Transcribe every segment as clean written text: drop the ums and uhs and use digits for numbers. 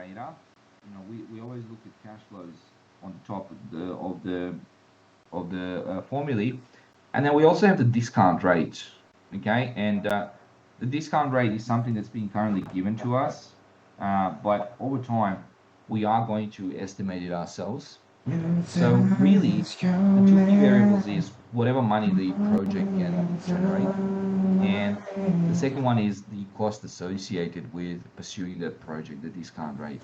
data, we always look at cash flows on the top of the formulae, and then we also have the discount rate. Okay, and the discount rate is something that's being currently given to us, but over time we are going to estimate it ourselves. So really, the two key variables is whatever money the project can generate, and the second one is the cost associated with pursuing that project, the discount rate.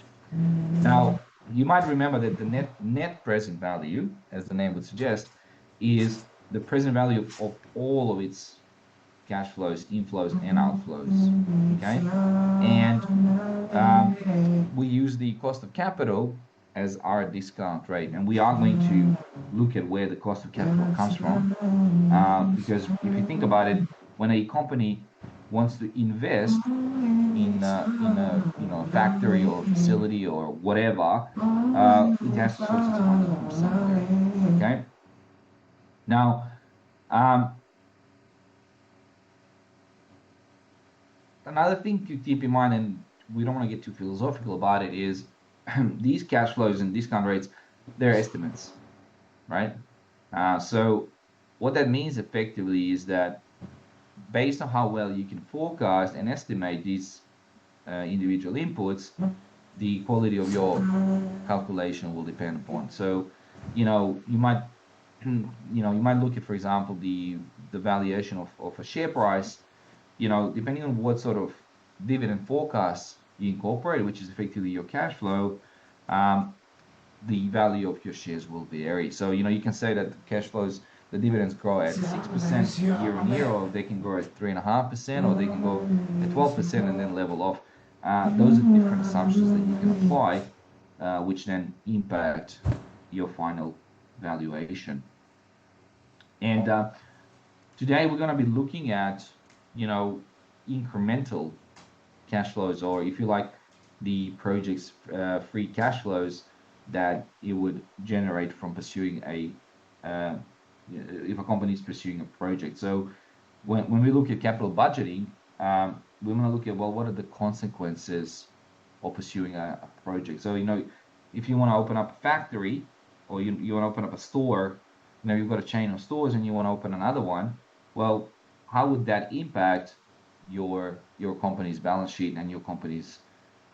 Now, you might remember that the net present value, as the name would suggest, is the present value of all of its cash flows, inflows, and outflows. Okay, and we use the cost of capital as our discount rate, and we are going to look at where the cost of capital comes from, because if you think about it, when a company wants to invest in a factory or facility or whatever, it has to source its money from somewhere. Okay. Now, um, another thing to keep in mind, and we don't want to get too philosophical about it, is these cash flows and discount rates, they're estimates, right? So what that means effectively is that based on how well you can forecast and estimate these individual inputs, the quality of your calculation will depend upon. So, you might, you might look at, for example, the valuation of a share price. Depending on what sort of dividend forecast you incorporate, which is effectively your cash flow, the value of your shares will vary. So, you can say that the cash flows, the dividends grow at 6% year on year, or they can grow at 3.5%, or they can go at 12% and then level off. Those are different assumptions that you can apply, which then impact your final valuation. And today we're going to be looking at, incremental cash flows, or if you like, the project's free cash flows that it would generate from pursuing if a company is pursuing a project. So when we look at capital budgeting, we want to look at, well, what are the consequences of pursuing a project? So, if you want to open up a factory, or you want to open up a store, you've got a chain of stores and you want to open another one, well, how would that impact your company's balance sheet and your company's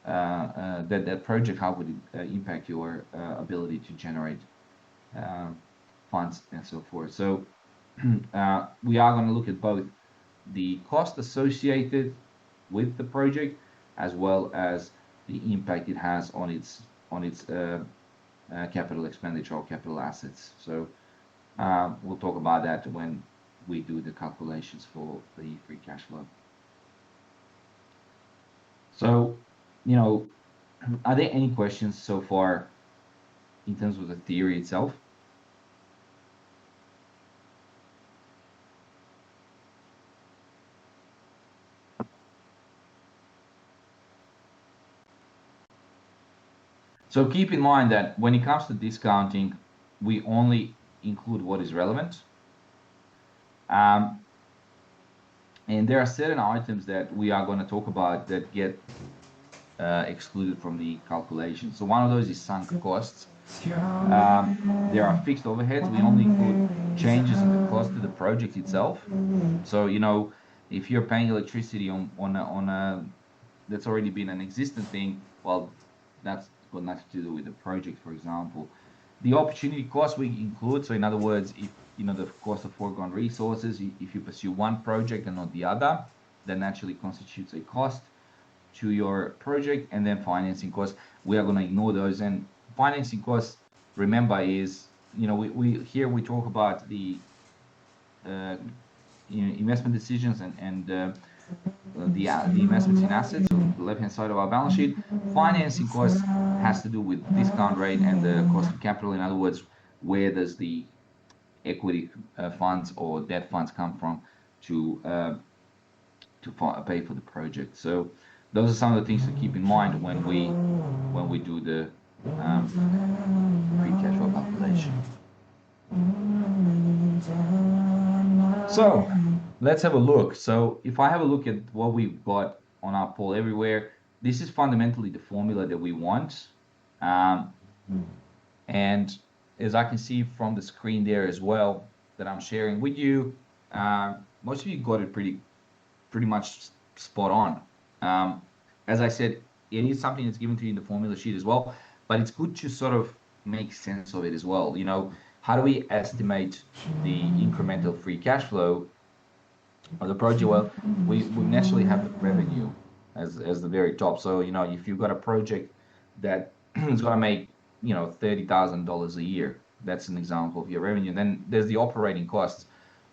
that project? How would it impact your ability to generate funds and so forth? So we are going to look at both the cost associated with the project as well as the impact it has on its capital expenditure or capital assets. So we'll talk about that when we do the calculations for the free cash flow. So, are there any questions so far in terms of the theory itself? So keep in mind that when it comes to discounting, we only include what is relevant. And there are certain items that we are going to talk about that get excluded from the calculation. So one of those is sunk costs. There are fixed overheads. We only include changes in the cost of the project itself. So, if you're paying electricity on a that's already been an existing thing, well, that's got nothing to do with the project, for example. The opportunity cost we include. So in other words, if the cost of foregone resources, if you pursue one project and not the other, that naturally constitutes a cost to your project. And then financing costs, we are going to ignore those. And financing costs, remember, is we talk about the investment decisions and the investments in assets on the left hand side of our balance sheet. Financing costs has to do with discount rate and the cost of capital. In other words, where does the equity funds or debt funds come from to pay for the project? So those are some of the things to keep in mind when we do the free cash flow calculation. So let's have a look. So if I have a look at what we've got on our poll everywhere, this is fundamentally the formula that we want. Um, and as I can see from the screen there as well that I'm sharing with you, most of you got it pretty much spot on. As I said, it is something that's given to you in the formula sheet as well, but it's good to sort of make sense of it as well. You know, how do we estimate the incremental free cash flow of the project? Well, we naturally have the revenue as the very top. So, you know, if you've got a project that is going to make, you know, $30,000 a year, that's an example of your revenue. Then there's the operating costs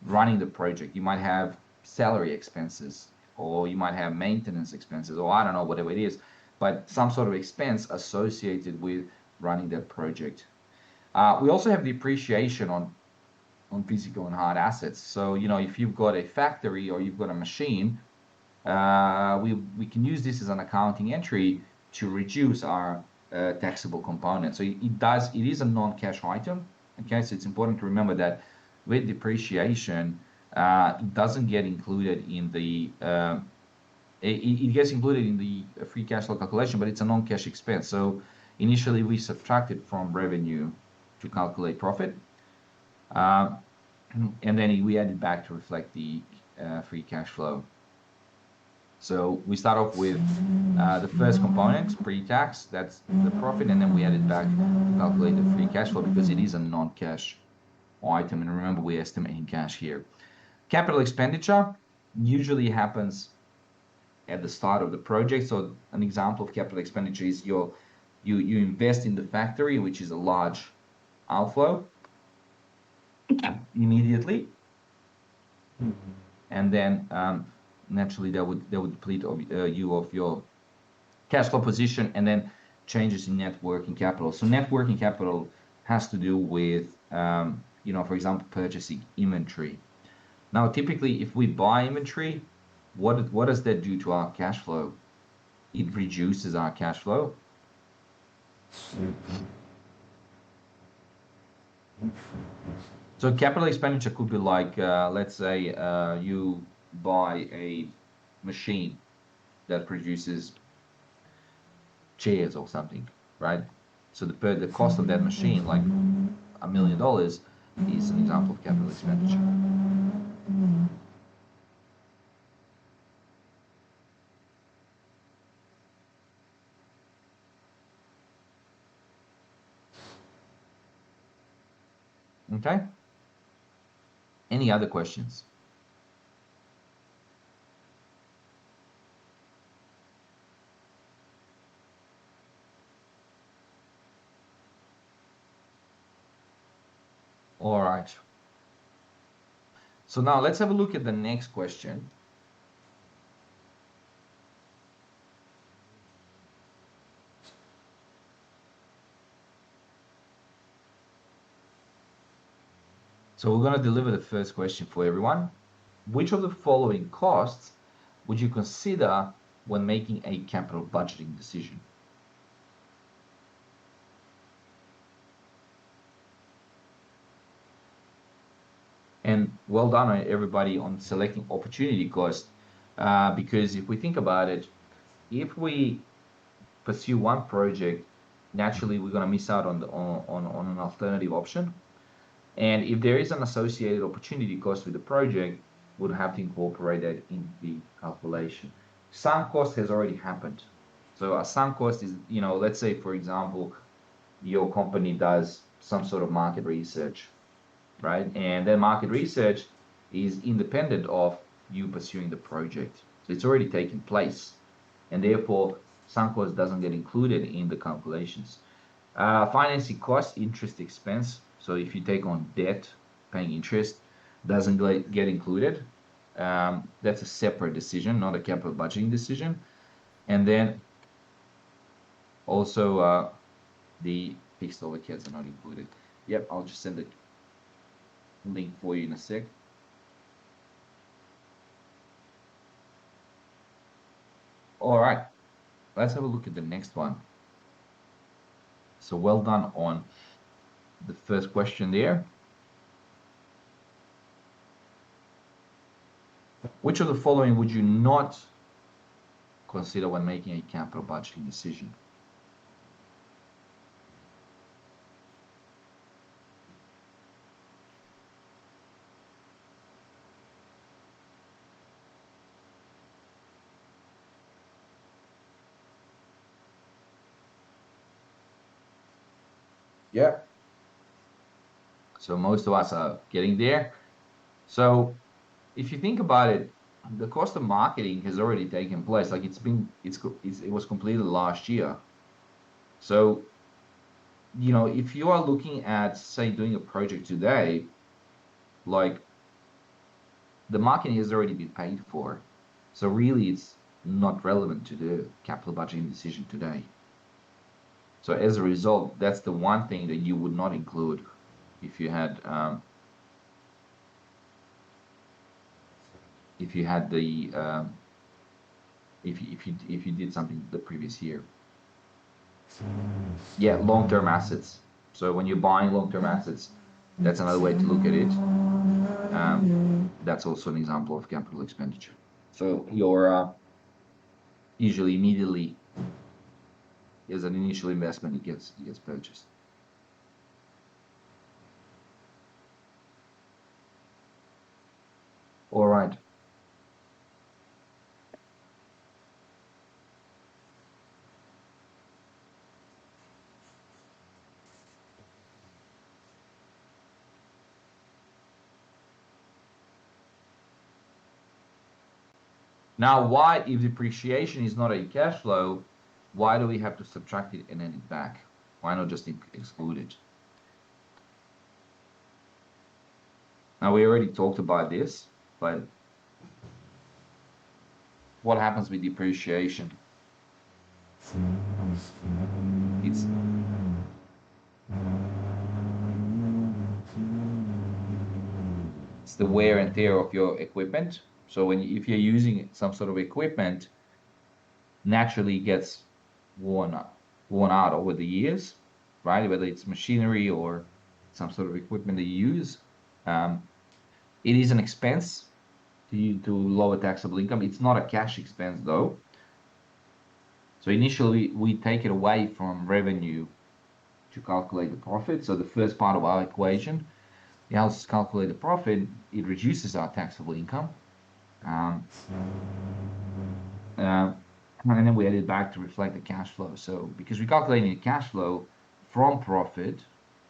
running the project. You might have salary expenses, or you might have maintenance expenses, or I don't know, whatever it is, but some sort of expense associated with running that project. We also have depreciation on physical and hard assets. So, you know, if you've got a factory or you've got a machine, we can use this as an accounting entry to reduce our taxable component. So it is a non-cash item. Okay, so it's important to remember that with depreciation, it doesn't get included in the it gets included in the free cash flow calculation, but it's a non-cash expense. So initially we subtract it from revenue to calculate profit. And then we add it back to reflect the free cash flow. So we start off with the first component, pre-tax, that's the profit, and then we add it back to calculate the free cash flow because it is a non-cash item. And remember, we're estimating cash here. Capital expenditure usually happens at the start of the project. So an example of capital expenditure is you invest in the factory, which is a large outflow immediately, and then naturally that would deplete you of your cash flow position, and then changes in net working capital. So net working capital has to do with you know, for example, purchasing inventory. Now, typically, if we buy inventory, what does that do to our cash flow? It reduces our cash flow. So capital expenditure could be like, let's say you buy a machine that produces chairs or something, right? So the cost of that machine, like $1 million, is an example of capital expenditure. Okay. Any other questions? All right. So now let's have a look at the next question. So we're going to deliver the first question for everyone. Which of the following costs would you consider when making a capital budgeting decision? And well done, everybody, on selecting opportunity cost, because if we think about it, if we pursue one project, naturally we're going to miss out on on an alternative option. And if there is an associated opportunity cost with the project, we'll have to incorporate that in the calculation. Sunk cost has already happened. So a sunk cost is, you know, let's say, for example, your company does some sort of market research, right? And that market research is independent of you pursuing the project. So it's already taken place. And therefore, sunk cost doesn't get included in the calculations. Financing cost, interest expense. So if you take on debt, paying interest doesn't get included. That's a separate decision, not a capital budgeting decision. And then also the fixed overheads are not included. Yep, I'll just send the link for you in a sec. All right, let's have a look at the next one. So well done on the first question there. Which of the following would you not consider when making a capital budgeting decision. Yeah. So most of us are getting there. So if you think about it, the cost of marketing has already taken place. Like it was completed last year. So, if you are looking at, say, doing a project today, like the marketing has already been paid for. So really it's not relevant to the capital budgeting decision today. So as a result, that's the one thing that you would not include if you had the if you did something the previous year. Yeah, long-term assets. So when you're buying long-term assets, that's another way to look at it. That's also an example of capital expenditure. So your usually immediately as an initial investment, it gets purchased. All right. Now, why, if depreciation is not a cash flow, why do we have to subtract it and add it back? Why not just exclude it? Now, we already talked about this, but what happens with depreciation? It's the wear and tear of your equipment. So if you're using some sort of equipment, naturally gets worn out over the years, right? Whether it's machinery or some sort of equipment that you use. It is an expense to lower taxable income. It's not a cash expense though. So initially we take it away from revenue to calculate the profit. So the first part of our equation, it helps us calculate the profit. It reduces our taxable income. Um, and then we add it back to reflect the cash flow. So because we're calculating the cash flow from profit,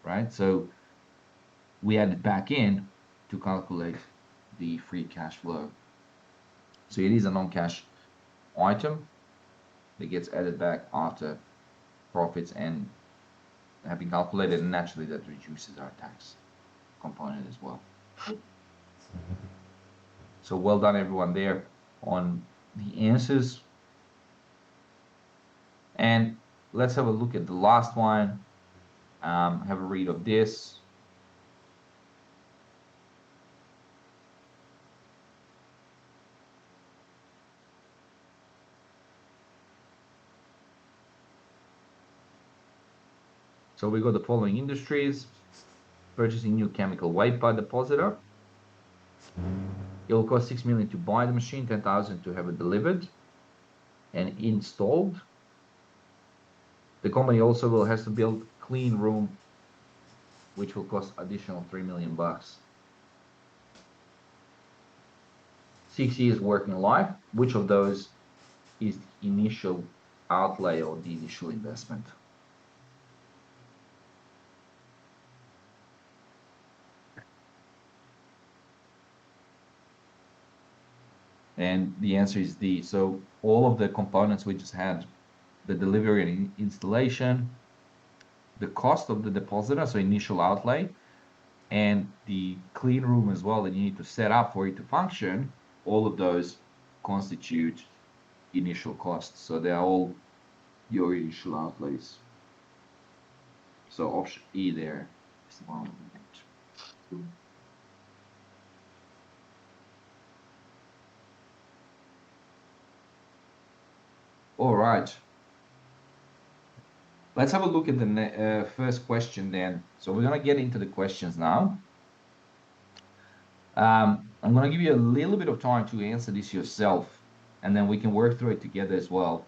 right? So we add it back in to calculate the free cash flow. So it is a non-cash item that gets added back after profits and have been calculated, and naturally that reduces our tax component as well. So well done everyone there on the answers. And let's have a look at the last one. Have a read of this. So we got the following industries: purchasing new chemical vapor depositor. It will cost 6 million to buy the machine, 10,000 to have it delivered and installed. The company also has to build clean room, which will cost additional 3 million bucks. 6 years working life. Which of those is the initial outlay or the initial investment? And the answer is D. So all of the components we just had, the delivery and installation, the cost of the depositor, so initial outlay, and the clean room as well that you need to set up for it to function, all of those constitute initial costs. So they're all your initial outlays. So option E there is the one. All right. Let's have a look at the first question then. So we're going to get into the questions now. I'm going to give you a little bit of time to answer this yourself. and then we can work through it together as well.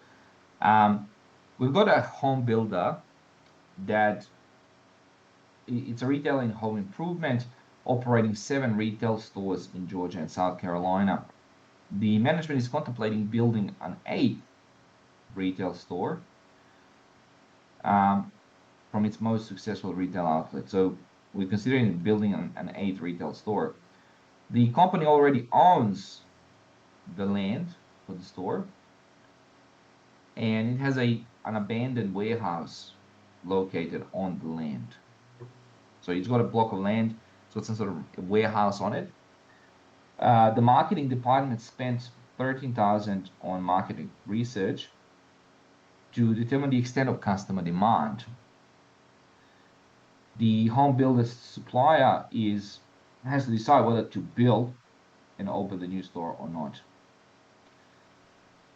We've got a home builder that it's a retailer in home improvement, operating 7 retail stores in Georgia and South Carolina. The management is contemplating building an 8th retail store from its most successful retail outlet. So we're considering building an 8th retail store. The company already owns the land for the store, and it has an abandoned warehouse located on the land. So it's got a block of land, so it's some sort of warehouse on it. The marketing department spent $13,000 on marketing research to determine the extent of customer demand. The home builder supplier has to decide whether to build and open the new store or not.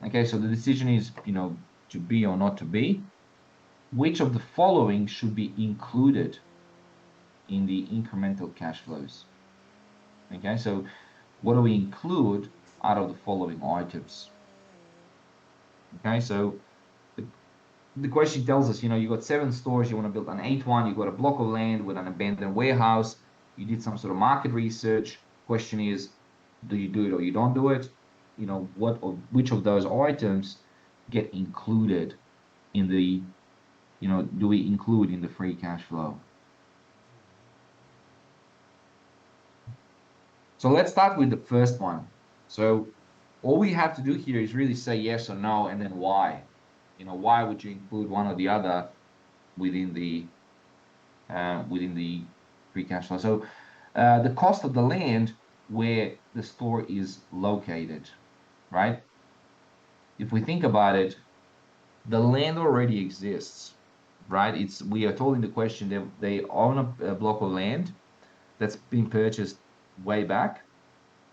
Okay, so the decision is, to be or not to be. Which of the following should be included in the incremental cash flows? Okay, so what do we include out of the following items? Okay, so the question tells us, you got 7 stores, you want to build an 8th one, you got a block of land with an abandoned warehouse, you did some sort of market research. Question is, do you do it or you don't do it? Which of those items get included in the, do we include in the free cash flow? So let's start with the first one. So all we have to do here is really say yes or no, and then why. Why would you include one or the other within the free cash flow? So the cost of the land where the store is located, right? If we think about it, the land already exists, right? We are told in the question that they own a block of land that's been purchased way back.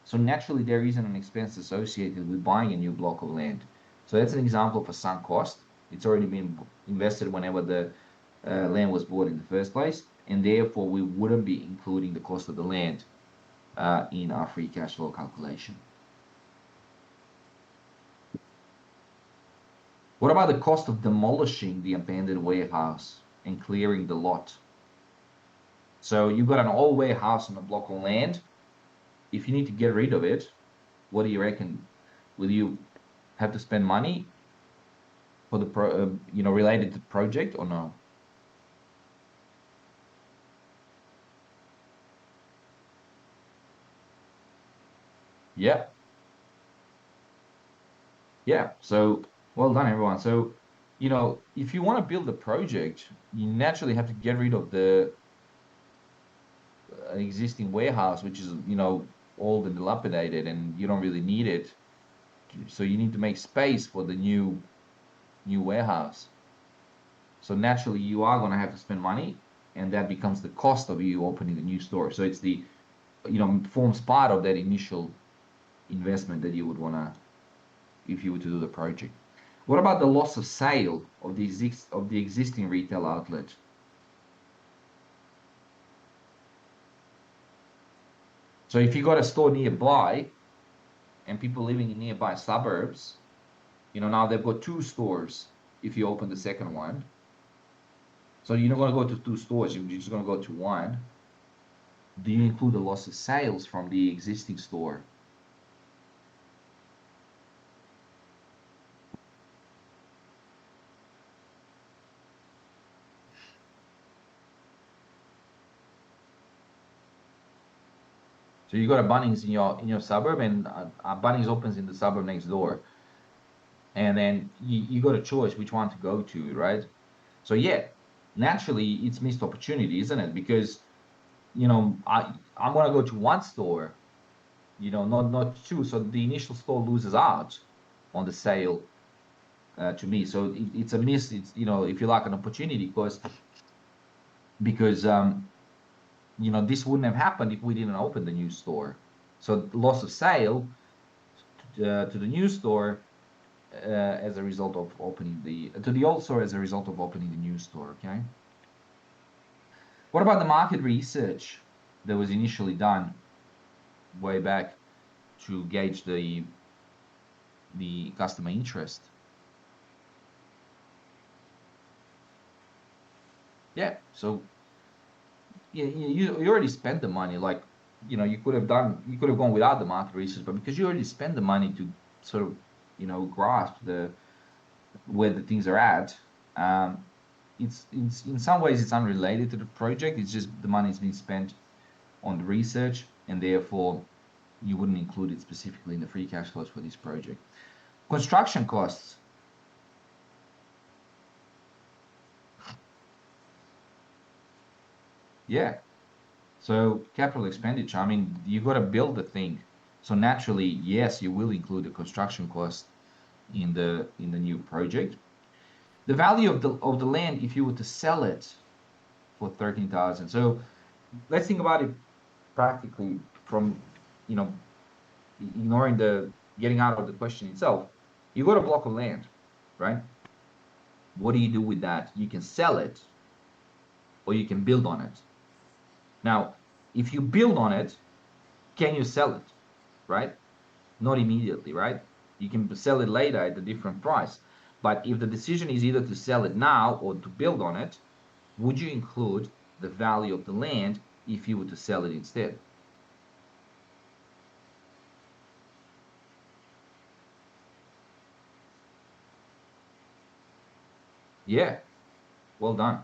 So naturally, there isn't an expense associated with buying a new block of land. So that's an example of a sunk cost. It's already been invested whenever the land was bought in the first place, and therefore we wouldn't be including the cost of the land in our free cash flow calculation. What about the cost of demolishing the abandoned warehouse and clearing the lot? So you've got an old warehouse on a block of land. If you need to get rid of it, what do you reckon? Will you have to spend money for the related to the project or no? Yeah. Yeah. So well done, everyone. So, if you want to build a project, you naturally have to get rid of the existing warehouse, which is, old and dilapidated, and you don't really need it. So you need to make space for the new warehouse. So naturally, you are going to have to spend money, and that becomes the cost of you opening the new store. So it's forms part of that initial investment that you would want to, if you were to do the project. What about the loss of sale of the existing retail outlet? So if you got a store nearby and people living in nearby suburbs, now they've got 2 stores if you open the second one. So you're not going to go to 2 stores, you're just going to go to 1. Do you include the loss of sales from the existing store? So you got a Bunnings in your suburb, and a Bunnings opens in the suburb next door, and then you got a choice which one to go to, right? So yeah, naturally it's missed opportunity, isn't it? Because I'm gonna go to 1 store, not 2. So the initial store loses out on the sale to me. So it's a miss. It's if you like, an opportunity because this wouldn't have happened if we didn't open the new store. So loss of sale to the new store as a result of opening to the old store as a result of opening the new store. Okay. What about the market research that was initially done way back to gauge the the customer interest. Yeah, so you already spent the money. Like, you could have gone without the market research, but because you already spent the money to sort of, grasp the where the things are at. um, it's in some ways it's unrelated to the project. It's just the money's been spent on the research, and therefore you wouldn't include it specifically in the free cash flows for this project. Construction costs. Yeah. So capital expenditure, I mean, you got to build the thing. So naturally, yes, you will include the construction cost in the new project. The value of the land, if you were to sell it for 13,000. So let's think about it practically from, you know, ignoring the getting out of the question itself. You got a block of land, right? What do you do with that? You can sell it or you can build on it. Now, if you build on it, can you sell it? Right? Not immediately, right? You can sell it later at a different price. But if the decision is either to sell it now or to build on it, would you include the value of the land if you were to sell it instead? Yeah, well done,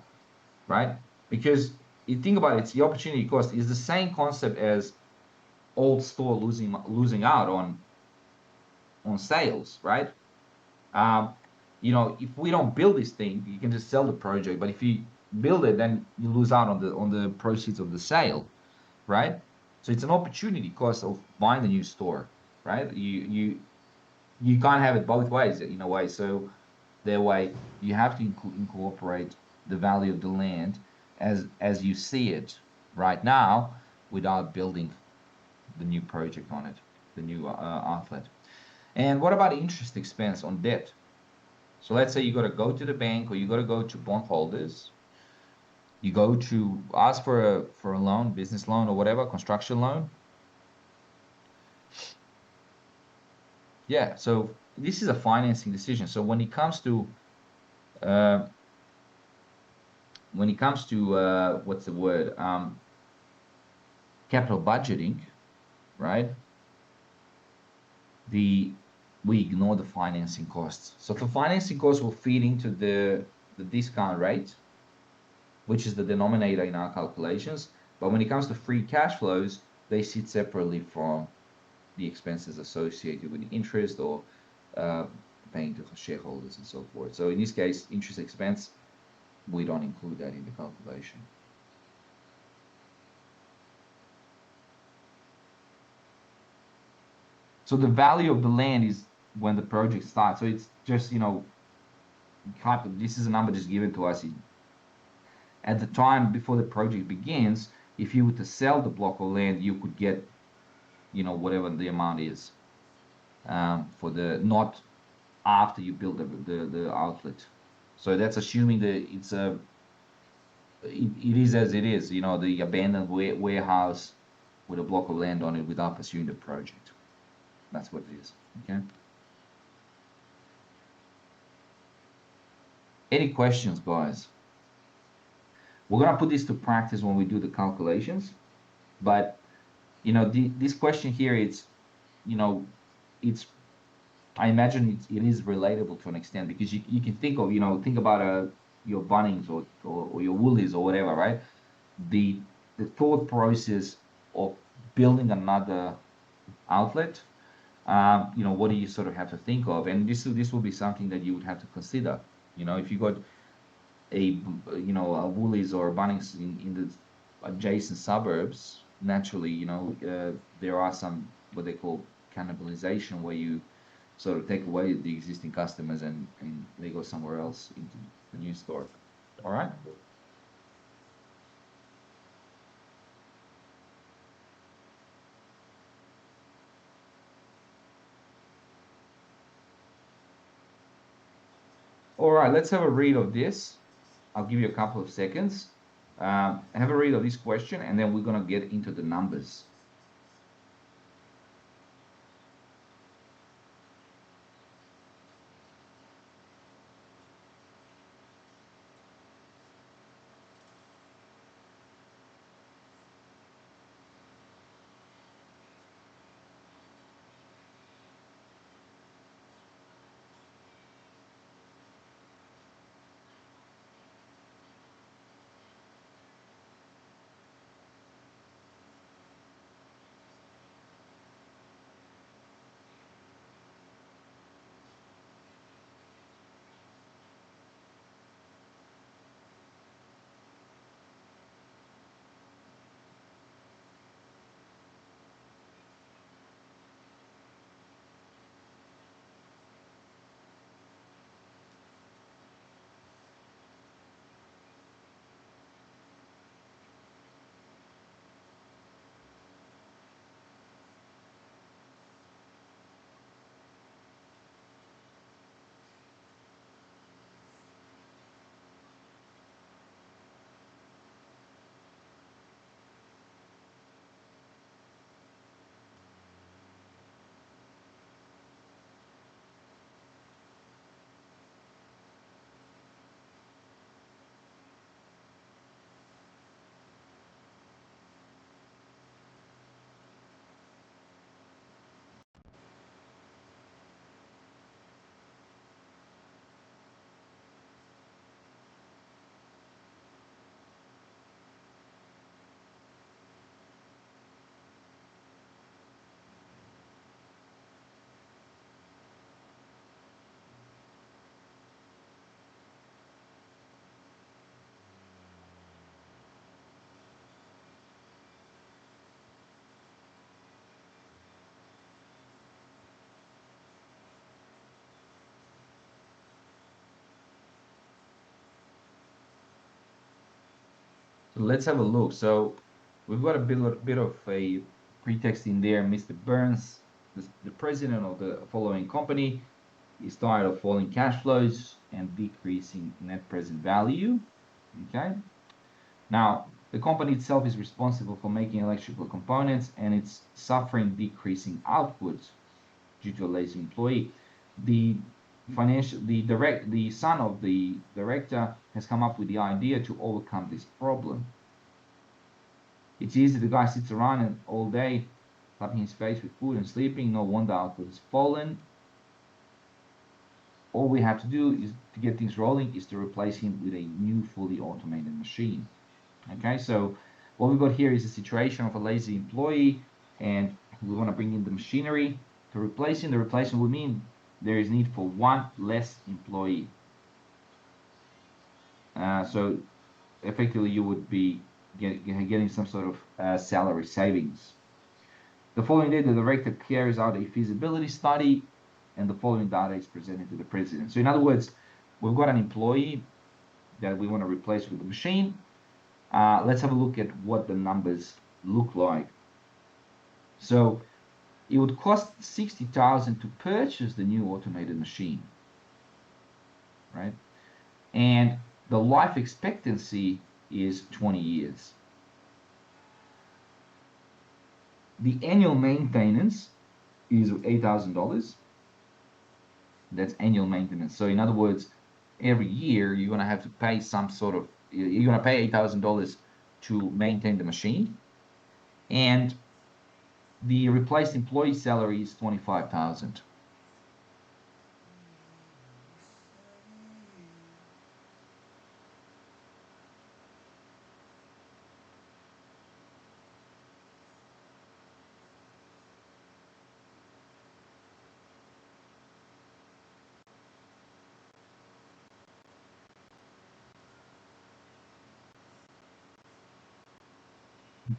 right? Because you think about it, it's the opportunity cost is the same concept as old store losing out on sales, right? Um, if we don't build this thing, you can just sell the project. But if you build it, then you lose out on the proceeds of the sale, right? So it's an opportunity cost of buying the new store, right? You can't have it both ways in a way. So their way, you have to incorporate the value of the land as you see it right now, without building the new project on it, the new outlet. And what about interest expense on debt? So let's say you got to go to the bank, or you got to go to bondholders. You go to ask for a loan, business loan or whatever, construction loan. Yeah. So this is a financing decision. So uh, what's the word, capital budgeting, right? The We ignore the financing costs. So the financing costs will feed into the discount rate, which is the denominator in our calculations. But when it comes to free cash flows, they sit separately from the expenses associated with the interest, or uh, paying to shareholders and so forth. So in this case, interest expense, we don't include that in the calculation. So the value of the land is when the project starts. So it's just, this is a number just given to us at the time before the project begins. If you were to sell the block of land, you could get, whatever the amount is, for the not after you build the outlet. So that's assuming that it is as it is, the abandoned warehouse with a block of land on it without pursuing the project. That's what it is. Okay. Any questions, guys? We're gonna put this to practice when we do the calculations, but this question here, you know, it's I imagine it is relatable to an extent, because you can think about your Bunnings or your Woolies or whatever, right? The the thought process of building another outlet, what do you sort of have to think of? And this will be something that you would have to consider. If you got a Woolies or a Bunnings in the adjacent suburbs, naturally, there are some what they call cannibalization, where you sort of take away the existing customers, and they go somewhere else into the new store. All right. All right. Let's have a read of this. I'll give you a couple of seconds. Have a read of this question, and then we're gonna get into the numbers. Let's have a look. So we've got a bit of a pretext in there. Mr. Burns, the president of the following company, is tired of falling cash flows and decreasing net present value. Okay. Now, the company itself is responsible for making electrical components and it's suffering decreasing output due to a lazy employee. The the son of the director has come up with the idea to overcome this problem. It's easy. The guy sits around and all day, slapping his face with food and sleeping. No wonder output has fallen. All we have to do is to get things rolling is to replace him with a new fully automated machine. Okay, so what we've got here is a situation of a lazy employee, and we want to bring in the machinery to replace him. The replacement would mean there is need for one less employee. So effectively, you would be getting some sort of salary savings. The following day, the director carries out a feasibility study, and the following data is presented to the president. So in other words, we've got an employee that we want to replace with a machine. Let's have a look at what the numbers look like. So it would cost 60,000 to purchase the new automated machine, right? And the life expectancy is 20 years. The annual maintenance is $8,000. That's annual maintenance. So in other words, every year you're going to have to pay some sort of, you're going to pay $8,000 to maintain the machine. And the replaced employee salary is 25,000.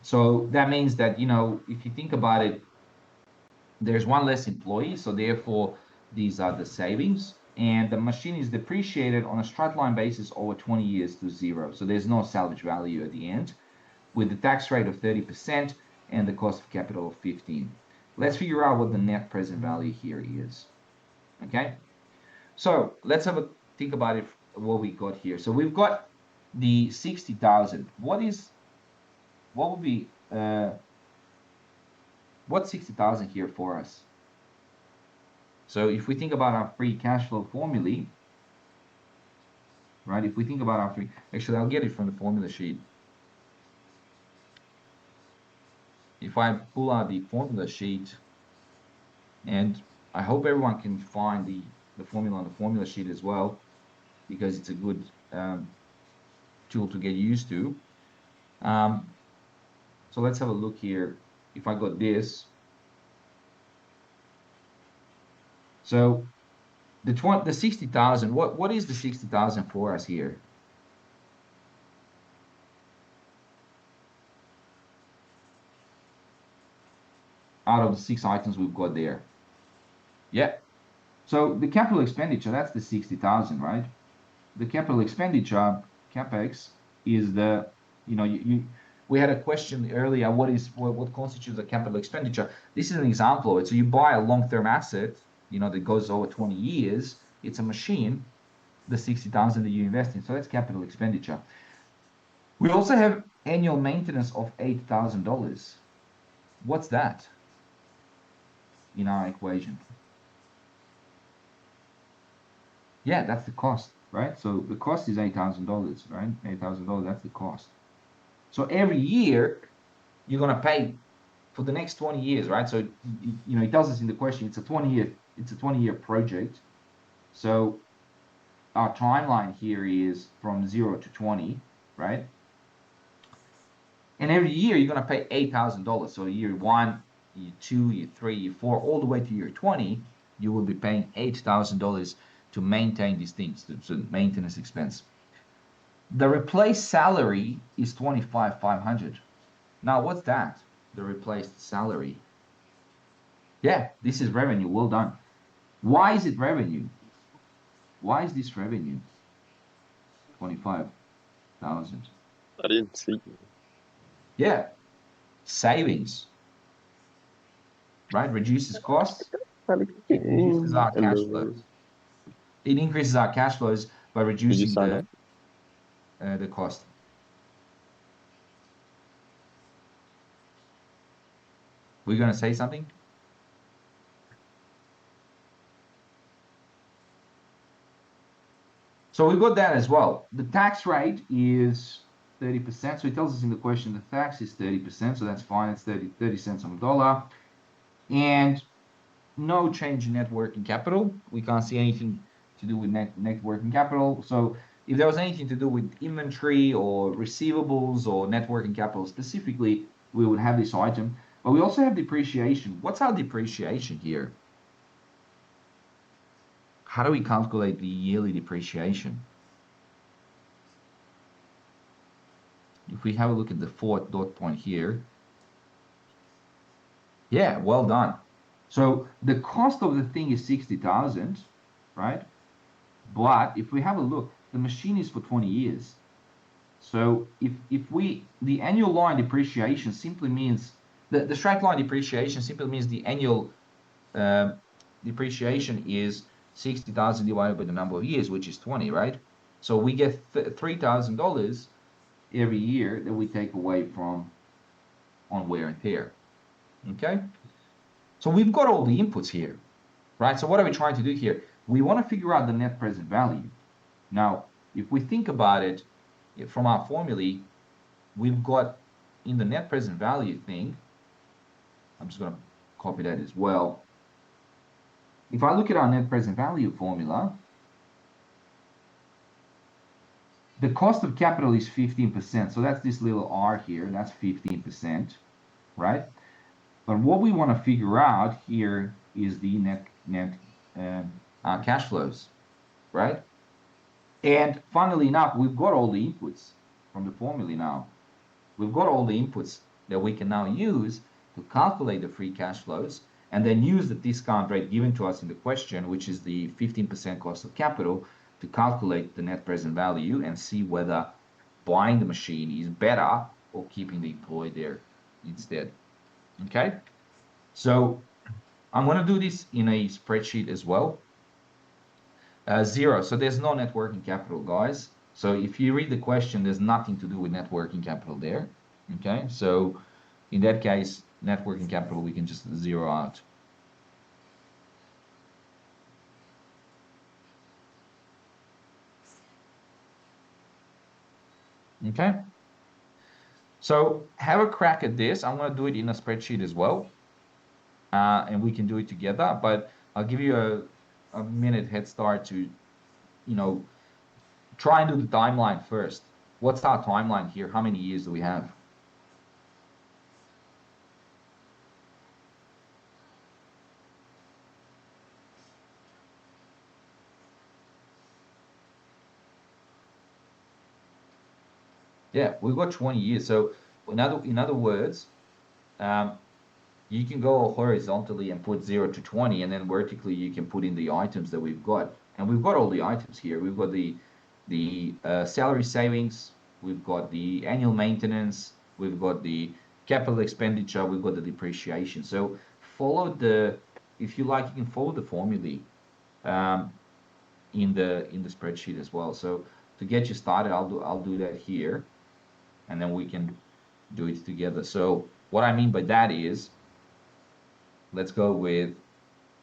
So that means that, if you think about it, there's one less employee, so therefore these are the savings. And the machine is depreciated on a straight line basis over 20 years to zero. So there's no salvage value at the end, with the tax rate of 30% and the cost of capital of 15. Let's figure out what the net present value here is. Okay. So let's have a think about it, what we got here. So we've got the 60,000. What would be what's 60,000 here for us? So if we think about our free cash flow formulae, right? If we think about our free, actually, I'll get it from the formula sheet. If I pull out the formula sheet, and I hope everyone can find the formula on the formula sheet as well, because it's a good tool to get used to. So let's have a look here. If I got this, so the 60,000. What is the 60,000 for us here? Out of the 6 items we've got there. Yeah. So the capital expenditure, that's the 60,000, right? The capital expenditure, capex, is the, we had a question earlier, what constitutes a capital expenditure? This is an example of it. So you buy a long-term asset, that goes over 20 years. It's a machine, the 60,000 that you invest in. So that's capital expenditure. We also have annual maintenance of $8,000. What's that in our equation? Yeah, that's the cost, right? So the cost is $8,000, right? $8,000, that's the cost. So every year you're going to pay for the next 20 years, right? So, it tells us in the question, it's a 20-year project. So our timeline here is from 0 to 20, right? And every year you're going to pay $8,000. So year 1, year 2, year 3, year 4, all the way to year 20, you will be paying $8,000 to maintain these things. So maintenance expense. The replaced salary is 25,500. Now, what's that? The replaced salary. Yeah, this is revenue. Well done. Why is it revenue? Why is this revenue? 25,000. I didn't see. Yeah, savings, right? Reduces costs. It reduces our cash Hello. flows. It increases our cash flows by Did you reducing sign up? the cost. We're going to say something? So we've got that as well. The tax rate is 30%. So it tells us in the question the tax is 30%. So that's fine. It's 30 cents on the dollar. And no change in net working capital. We can't see anything to do with net working capital. So if there was anything to do with inventory or receivables or net working capital specifically, we would have this item. But we also have depreciation. What's our depreciation here? How do we calculate the yearly depreciation? If we have a look at the fourth dot point here, yeah, well done. So the cost of the thing is 60,000, right? But if we have a look, the machine is for 20 years. So if we the annual line depreciation simply means the straight line depreciation simply means the annual um, depreciation is 60,000 divided by the number of years, which is 20, right? So we get $3,000 every year that we take away from on wear and tear. Okay. So we've got all the inputs here, right? So what are we trying to do here? We want to figure out the net present value. Now, if we think about it from our formulae, we've got in the net present value thing, I'm just going to copy that as well. If I look at our net present value formula, the cost of capital is 15%. So that's this little r here. That's 15%, right? But what we want to figure out here is the net cash flows, right? And funnily enough, we've got all the inputs from the formula now. We've got all the inputs that we can now use to calculate the free cash flows and then use the discount rate given to us in the question, which is the 15% cost of capital, to calculate the net present value and see whether buying the machine is better or keeping the employee there instead. Okay, so I'm going to do this in a spreadsheet as well. Zero. So there's no net working capital, guys. So if you read the question, there's nothing to do with net working capital there. Okay, so in that case, net working capital, we can just zero out. Okay, so have a crack at this. I'm going to do it in a spreadsheet as well, and we can do it together. But I'll give you a minute head start to, you know, try and do the timeline first. What's our timeline here? How many years do we have? Yeah, we've got 20 years. So in other words, um, you can go horizontally and put 0 to 20, and then vertically you can put in the items that we've got. And we've got all the items here. We've got the salary savings, we've got the annual maintenance, we've got the capital expenditure, we've got the depreciation. So follow the, if you like, you can follow the formulae um, in the spreadsheet as well. So to get you started, I'll do that here, and then we can do it together. So what I mean by that is, let's go with,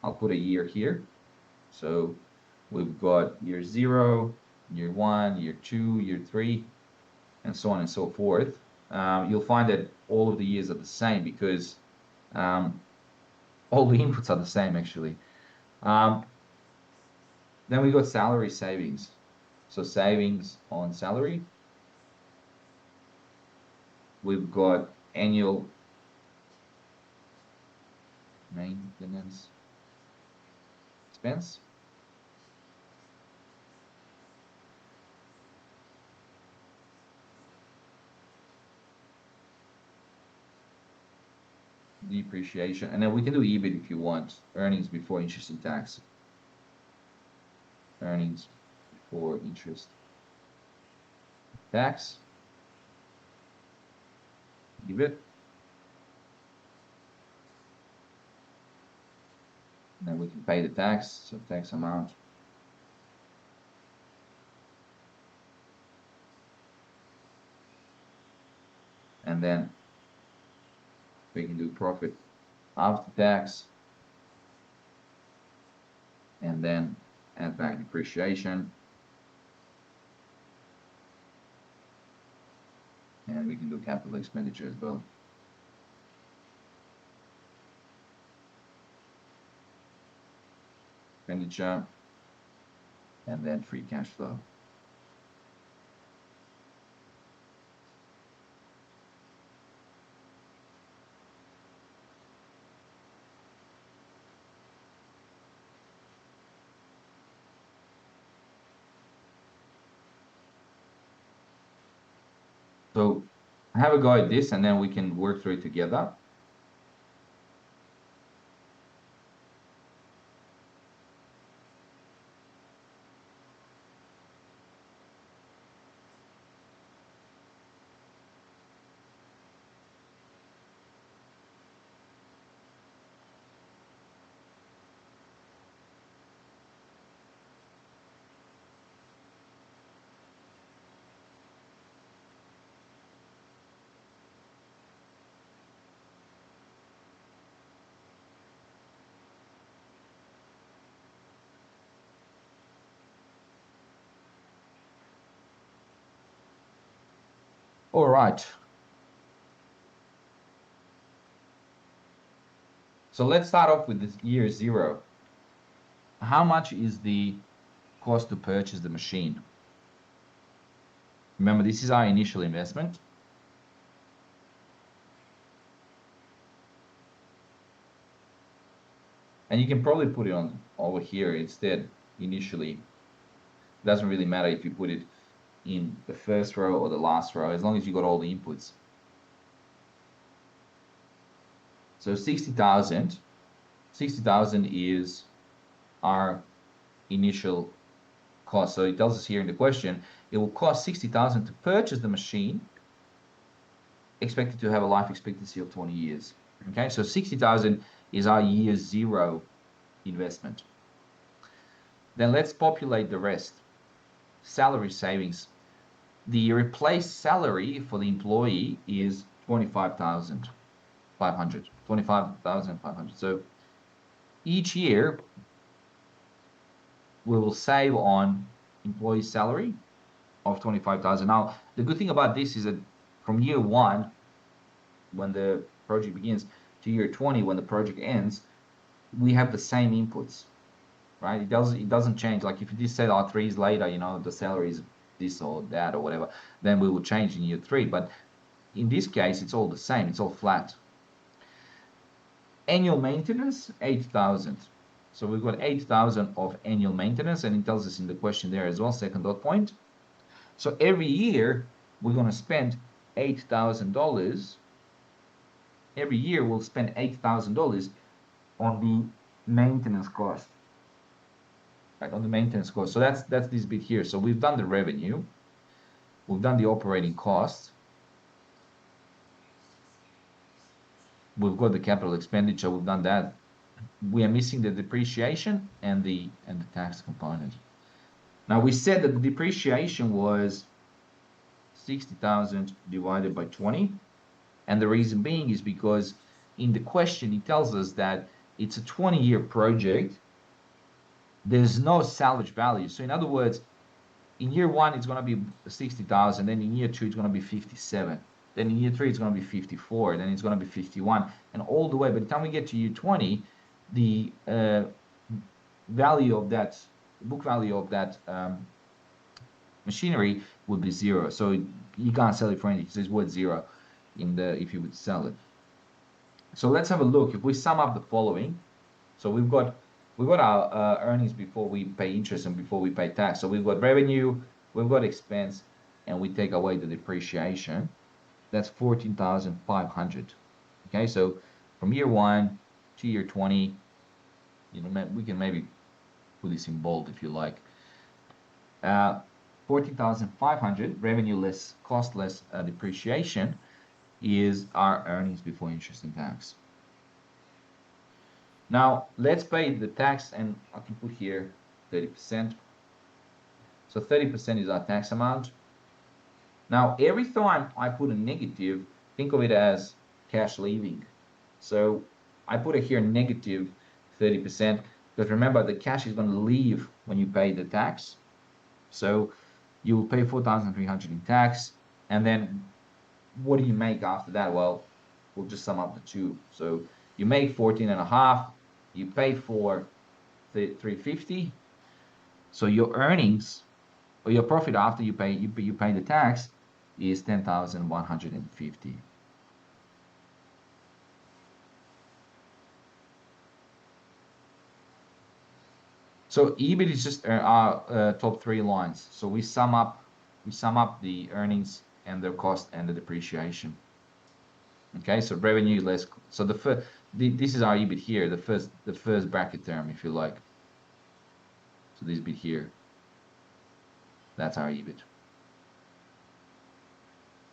I'll put a year here. So we've got year 0, year 1, year 2, year 3, and so on and so forth. You'll find that all of the years are the same because um, all the inputs are the same actually. Um, then we got salary savings. So savings on salary. We've got annual maintenance expense. Depreciation, and then we can do EBIT if you want, earnings before interest and tax. Earnings before interest tax. give it. And then we can pay the tax, so tax amount. And then we can do profit after tax. And then add back depreciation. And we can do capital expenditure as well. Expenditure. And then free cash flow. So have a go at this and then we can work through it together. All right. So let's start off with this year zero. How much is the cost to purchase the machine? Remember, this is our initial investment. And you can probably put it on over here instead, initially. It doesn't really matter if you put it in the first row or the last row, as long as you got all the inputs. So 60,000 is our initial cost. So it tells us here in the question, it will cost 60,000 to purchase the machine, expected to have a life expectancy of 20 years. Okay, so 60,000 is our year zero investment. Then let's populate the rest. Salary savings. The replaced salary for the employee is 25,500. 25,500. So each year we will save on employee salary of 25,000. Now, the good thing about this is that from year one, when the project begins, to year 20, when the project ends, we have the same inputs, right? It doesn't change. Like if you just said, 3 years later, the salary is this or that or whatever, then we will change in year 3. But in this case, it's all the same. It's all flat. Annual maintenance, 8,000. So we've got 8,000 of annual maintenance, and it tells us in the question there as well, second dot point. So every year we're going to spend $8,000. Every year we'll spend $8,000 on the maintenance cost. Right, on the maintenance cost. So that's this bit here. So we've done the revenue, we've done the operating costs, we've got the capital expenditure, we've done that. We are missing the depreciation and the tax component. Now we said that the depreciation was 60,000 divided by 20, and the reason being is because in the question it tells us that it's a 20-year project. There's no salvage value. So in other words, in year 1 it's going to be 60,000, then in year 2 it's going to be 57, then in year 3 it's going to be 54, then it's going to be 51, and all the way by the time we get to year 20, the value of that, book value of that machinery would be 0. So you can't sell it for anything. It's worth 0 if you would sell it. So let's have a look. If we sum up the following, so we've got our earnings before we pay interest and before we pay tax. So we've got revenue, we've got expense, and we take away the depreciation. That's 14,500. Okay, so from year 1 to year 20, we can maybe put this in bold if you like. 14,500 revenue less cost less depreciation. is our earnings before interest and tax. Now, let's pay the tax, and I can put here 30%. So 30% is our tax amount. Now, every time I put a negative, think of it as cash leaving. So I put it here negative 30%, because remember, the cash is going to leave when you pay the tax. So you will pay 4,300 in tax, and then what do you make after that? Well, we'll just sum up the two. So you make 14 and a half, you pay for 350. So your earnings or your profit after you pay the tax is 10,150. So EBIT is just our top three lines. So we sum up the earnings and the cost and the depreciation. Okay, so revenue less. So the first, this is our EBIT here, the first bracket term, if you like. So this bit here, that's our EBIT.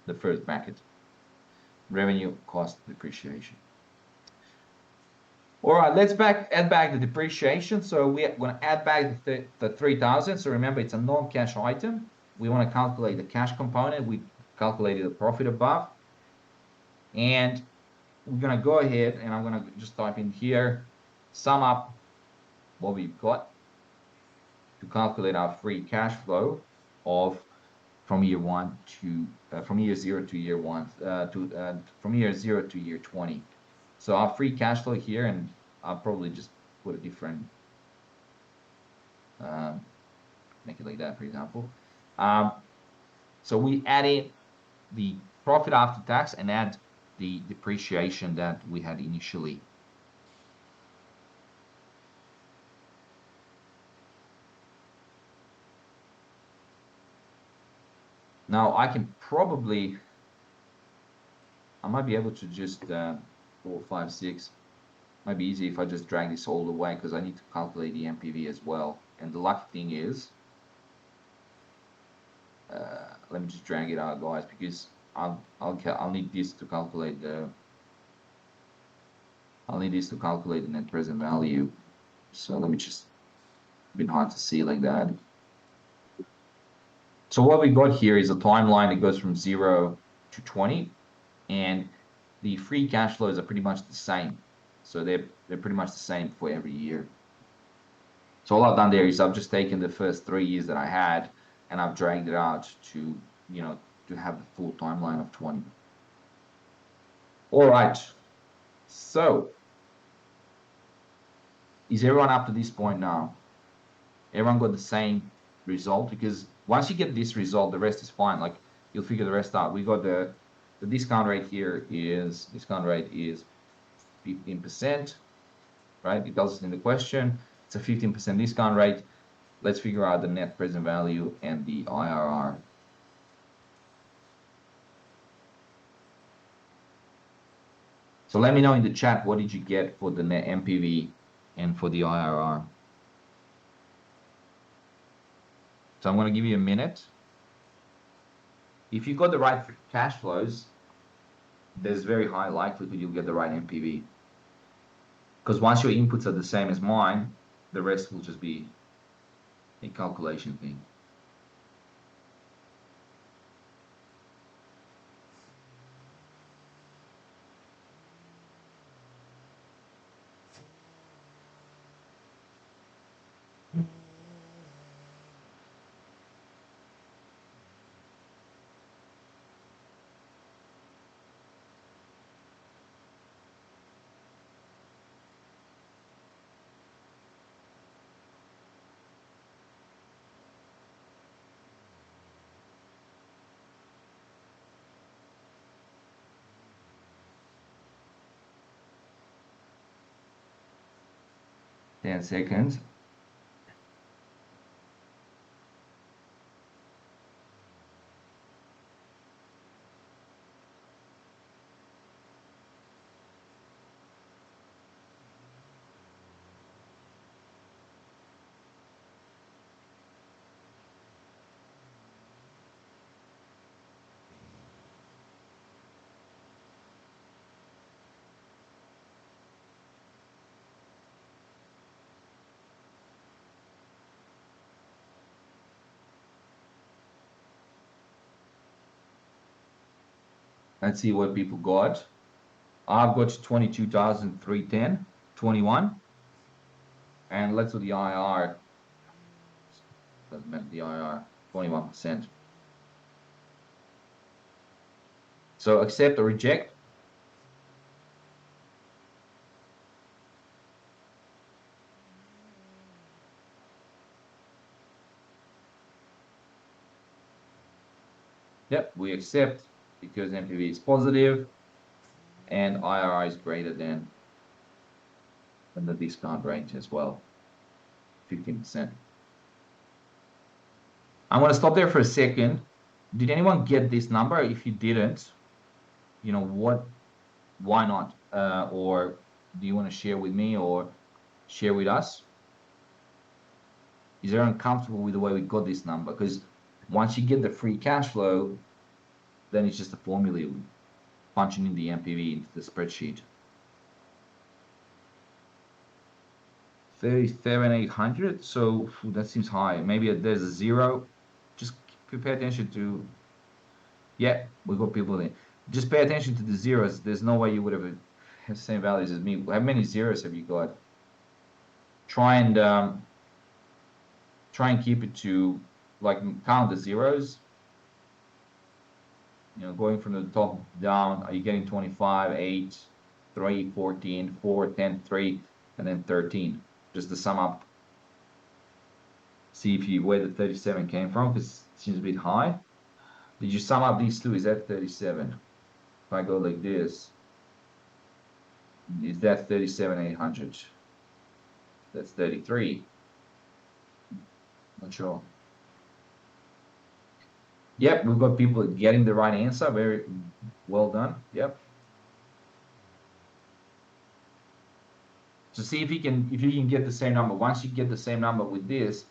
The first bracket, revenue, cost, depreciation. All right, let's add back the depreciation. So we're going to add back the 3,000. So remember, it's a non-cash item. We want to calculate the cash component. We calculated the profit above. And we're going to go ahead and I'm going to just type in here, sum up what we've got to calculate our free cash flow of from year one to from year zero to year one from year zero to year 20. So our free cash flow here, and I'll probably just put a different make it like that, for example. So we added the profit after tax and add the depreciation that we had initially. Now I might be able to just 4, 5, 6. Might be easy if I just drag this all the way, because I need to calculate the MPV as well. And the lucky thing is, let me just drag it out, guys, because I'll need this to calculate the net present value. So let me just, a bit hard to see like that. So what we got here is a timeline that goes from 0 to 20, and the free cash flows are pretty much the same. So they're pretty much the same for every year. So all I've done there is I've just taken the first 3 years that I had and I've dragged it out to, to have the full timeline of 20. All right. So is everyone up to this point now? Everyone got the same result? Because once you get this result, the rest is fine. Like, you'll figure the rest out. We got the discount rate here is 15%, right? It tells us in the question, it's a 15% discount rate. Let's figure out the net present value and the IRR. So let me know in the chat, what did you get for the net MPV and for the IRR? So I'm going to give you a minute. If you got the right cash flows, there's very high likelihood you'll get the right MPV. Because once your inputs are the same as mine, the rest will just be a calculation thing. Ten seconds. Let's see what people got. I've got 22,310, 21. And let's do the IR. Doesn't matter, the IR, 21%. So accept or reject. Yep, we accept because MPV is positive and IRR is greater than the discount rate as well, 15%. I'm going to stop there for a second. Did anyone get this number? If you didn't, you know what, why not? Or do you want to share with me or share with us? Is everyone comfortable with the way we got this number? Because once you get the free cash flow, then it's just a formula, punching in the MPV into the spreadsheet. 37,800. So that seems high. Maybe there's a zero. Just pay attention to. Yeah, we got people in. Just pay attention to the zeros. There's no way you would have the same values as me. How many zeros have you got? Try and keep it to, like, count the zeros. You know, going from the top down, are you getting 25, 8, 3, 14, 4, 10, 3, and then 13? Just to sum up. See if you where the 37 came from, because it seems a bit high. Did you sum up these two? Is that 37? If I go like this, is that 37,800? That's 33. Not sure. Yep, we've got people getting the right answer. Very well done. Yep. So see if you can get the same number. Once you get the same number with this,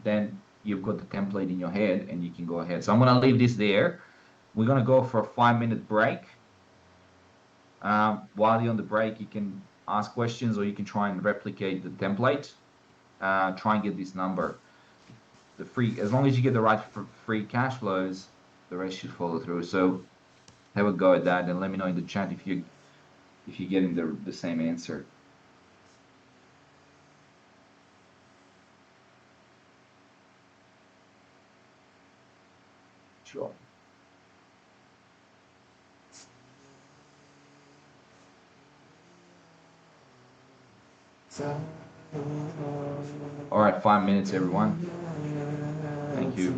then you've got the template in your head and you can go ahead. So I'm going to leave this there. We're going to go for a 5-minute break. While you're on the break, you can ask questions or you can try and replicate the template. Try and get this number. As long as you get the right free cash flows, the rest should follow through. So have a go at that and let me know in the chat if you're getting the same answer. Sure. All right, 5 minutes, everyone. Thank you.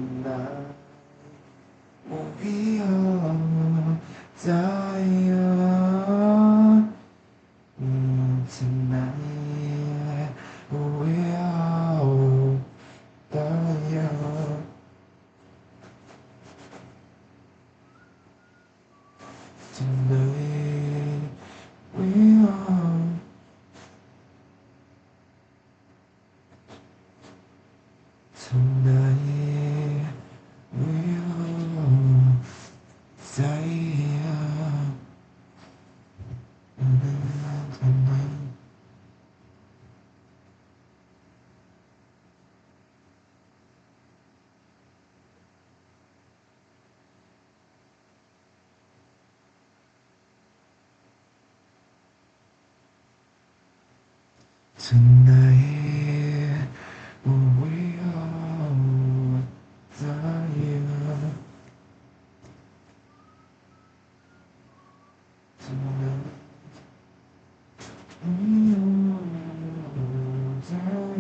Tonight we are tired. Tonight we are tired.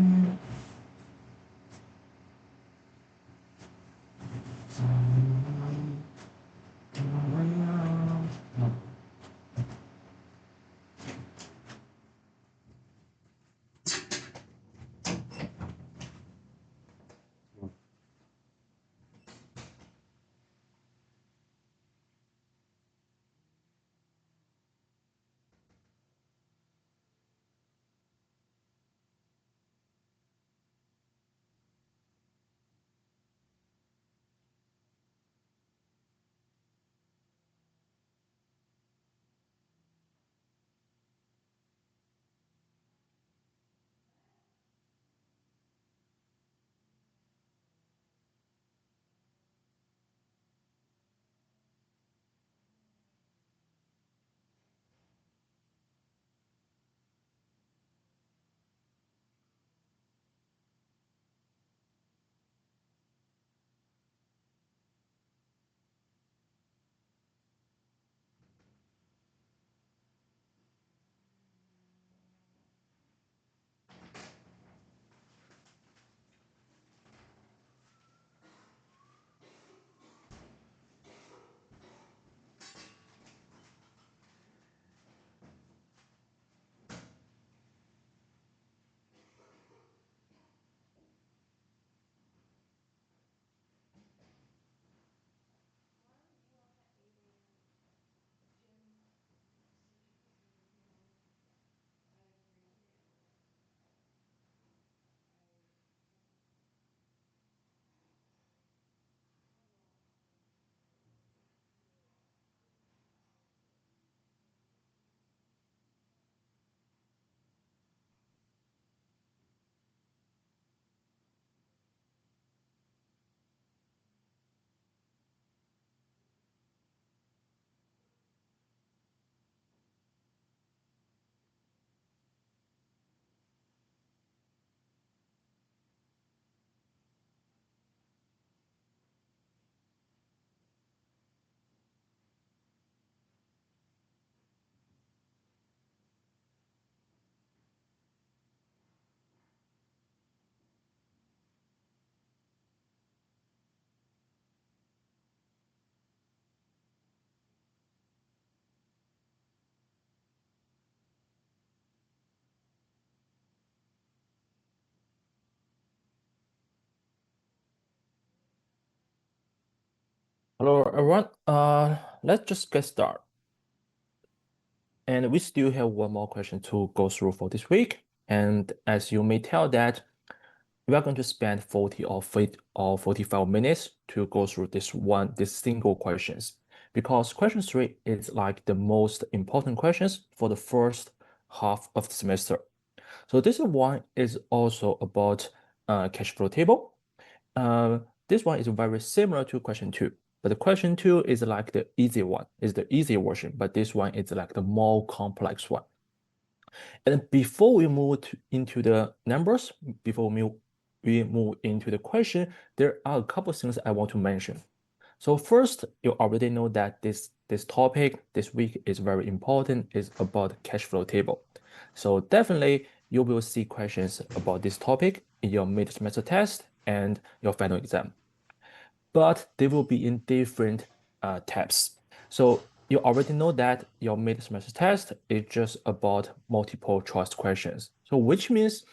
Hello, everyone. Let's just get started. And we still have one more question to go through for this week. And as you may tell that we are going to spend 40 or 45 minutes to go through this single questions, because question 3 is like the most important questions for the first half of the semester. So this one is also about cash flow table. This one is very similar to question 2, but the question 2 is like the easy one, is the easy version, but this one is like the more complex one. And before we move into the numbers, before we move into the question, there are a couple of things I want to mention. So first, you already know that this topic this week is very important, is about cash flow table. So definitely you will see questions about this topic in your mid-semester test and your final exam, but they will be in different tabs. So you already know that your mid-semester test is just about multiple choice questions. So which means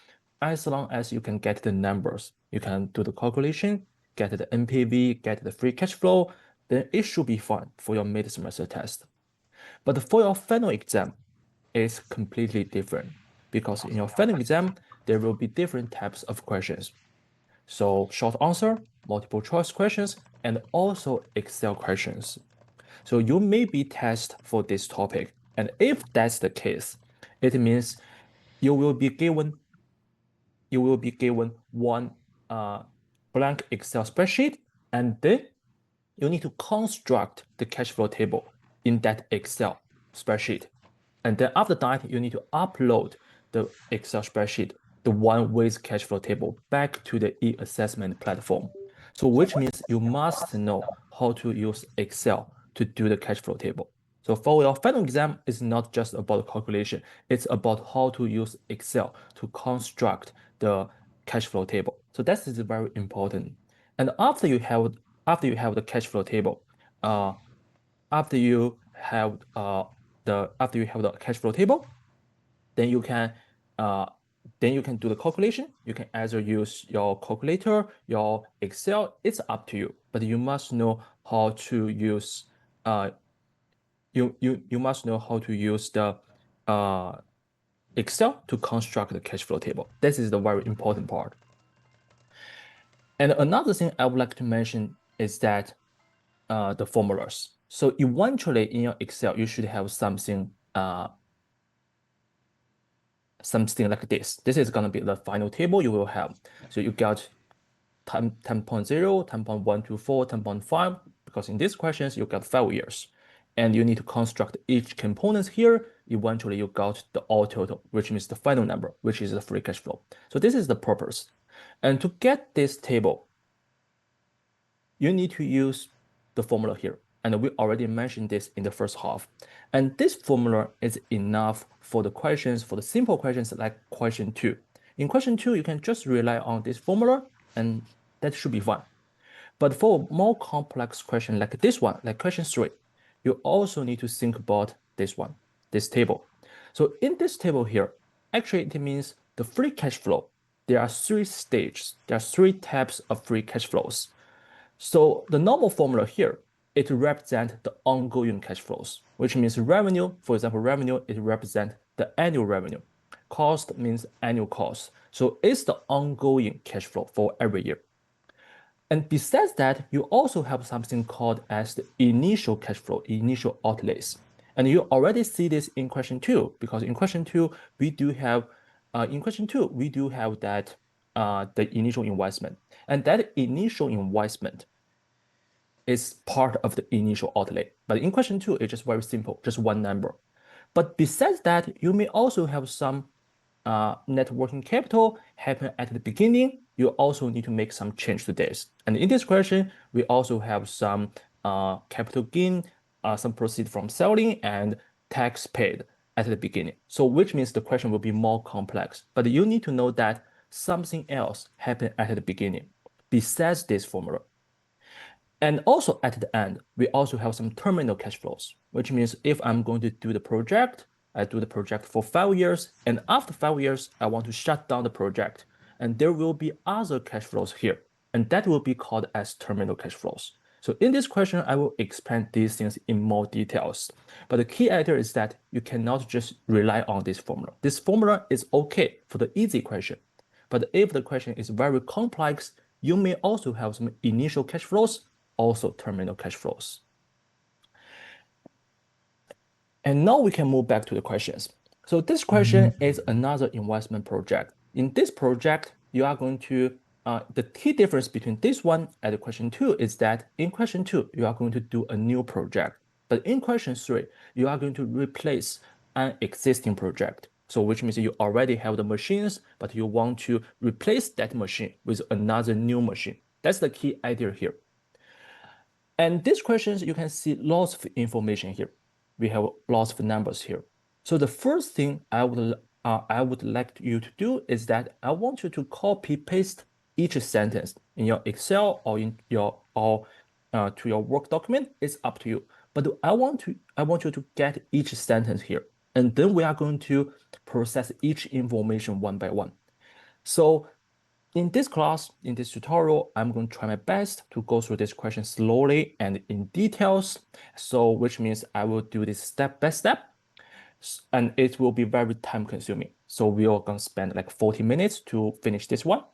as long as you can get the numbers, you can do the calculation, get the NPV, get the free cash flow, then it should be fine for your mid-semester test. But for your final exam, it's completely different, because in your final exam, there will be different types of questions. So short answer, multiple choice questions, and also Excel questions. So you may be tested for this topic. And if that's the case, it means you will be given one blank Excel spreadsheet, and then you need to construct the cash flow table in that Excel spreadsheet. And then after that, you need to upload the Excel spreadsheet, the one with cash flow table, back to the e-assessment platform. So which means you must know how to use Excel to do the cash flow table. So for your final exam, it's not just about calculation, it's about how to use Excel to construct the cash flow table. So that is very important. And after you have the cash flow table, after you have the cash flow table, then you can do the calculation. You can either use your calculator, your Excel. It's up to you, but you must know how to use you must know how to use the Excel to construct the cash flow table. This is the very important part. And another thing I would like to mention is that the formulas. So eventually in your Excel, you should have something like this. This is going to be the final table you will have. So you got 10.0, 10.124, 10.5, because in these questions, you got 5 years. And you need to construct each component here. Eventually, you got the all total, which means the final number, which is the free cash flow. So this is the purpose. And to get this table, you need to use the formula here. And we already mentioned this in the first half. And this formula is enough for the questions, for the simple questions like question 2. In question 2, you can just rely on this formula, and that should be fine. But for a more complex question like this one, like question 3, you also need to think about this one, this table. So in this table here, actually it means the free cash flow. There are 3 stages. There are 3 types of free cash flows. So the normal formula here, it represents the ongoing cash flows, which means revenue. For example, revenue, it represents the annual revenue. Cost means annual cost. So it's the ongoing cash flow for every year. And besides that, you also have something called as the initial cash flow, initial outlays. And you already see this in question 2, because in question 2, we do have that the initial investment. And that initial investment is part of the initial outlay. But in question 2, it's just very simple, just one number. But besides that, you may also have some net working capital happen at the beginning. You also need to make some change to this. And in this question, we also have some capital gain, some proceed from selling, and tax paid at the beginning. So which means the question will be more complex. But you need to know that something else happened at the beginning besides this formula. And also at the end, we also have some terminal cash flows, which means if I'm going to do the project, I do the project for 5 years, and after 5 years, I want to shut down the project. And there will be other cash flows here, and that will be called as terminal cash flows. So in this question, I will explain these things in more details. But the key idea is that you cannot just rely on this formula. This formula is okay for the easy question. But if the question is very complex, you may also have some initial cash flows, also terminal cash flows. And now we can move back to the questions. So this question is another investment project. In this project, you are going to, the key difference between this one and the question two is that in question two, you are going to do a new project. But in question three, you are going to replace an existing project. So which means you already have the machines, but you want to replace that machine with another new machine. That's the key idea here. And these questions, you can see lots of information here. We have lots of numbers here. So the first thing I would like you to do is that I want you to copy paste each sentence in your Excel or in your to your work document. It's up to you. But I want you to get each sentence here, and then we are going to process each information one by one. So in this class, in this tutorial, I'm going to try my best to go through this question slowly and in details. So which means I will do this step by step, and it will be very time consuming. So we are going to spend like 40 minutes to finish this one.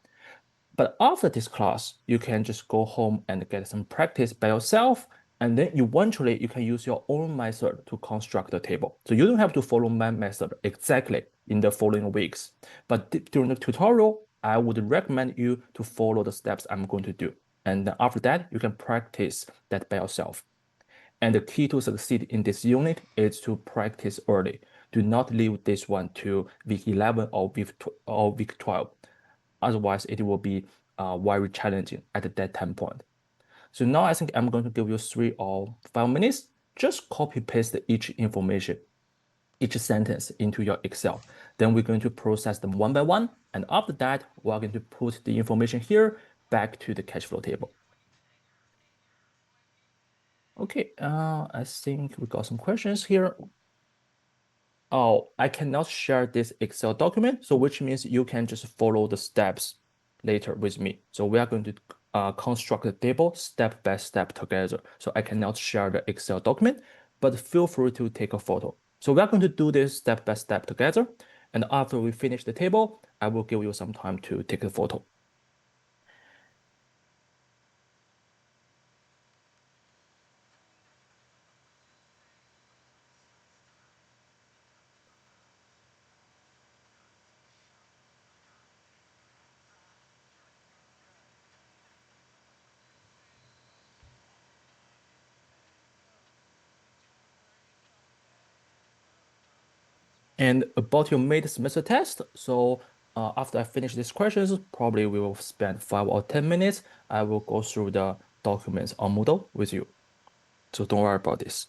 But after this class, you can just go home and get some practice by yourself. And then eventually you can use your own method to construct the table. So you don't have to follow my method exactly in the following weeks. But during the tutorial, I would recommend you to follow the steps I'm going to do. And then after that, you can practice that by yourself. And the key to succeed in this unit is to practice early. Do not leave this one to week 11 or week 12. Otherwise, it will be very challenging at that time point. So now I think I'm going to give you 3 or 5 minutes. Just copy paste each information, each sentence into your Excel. Then we're going to process them one by one. And after that, we're going to put the information here back to the cash flow table. Okay, I think we got some questions here. Oh, I cannot share this Excel document, so which means you can just follow the steps later with me. So we are going to construct the table step by step together. So I cannot share the Excel document, but feel free to take a photo. So we are going to do this step by step together. And after we finish the table, I will give you some time to take a photo. And about your mid-semester test, so after I finish these questions, probably we will spend 5 or 10 minutes. I will go through the documents on Moodle with you. So don't worry about this.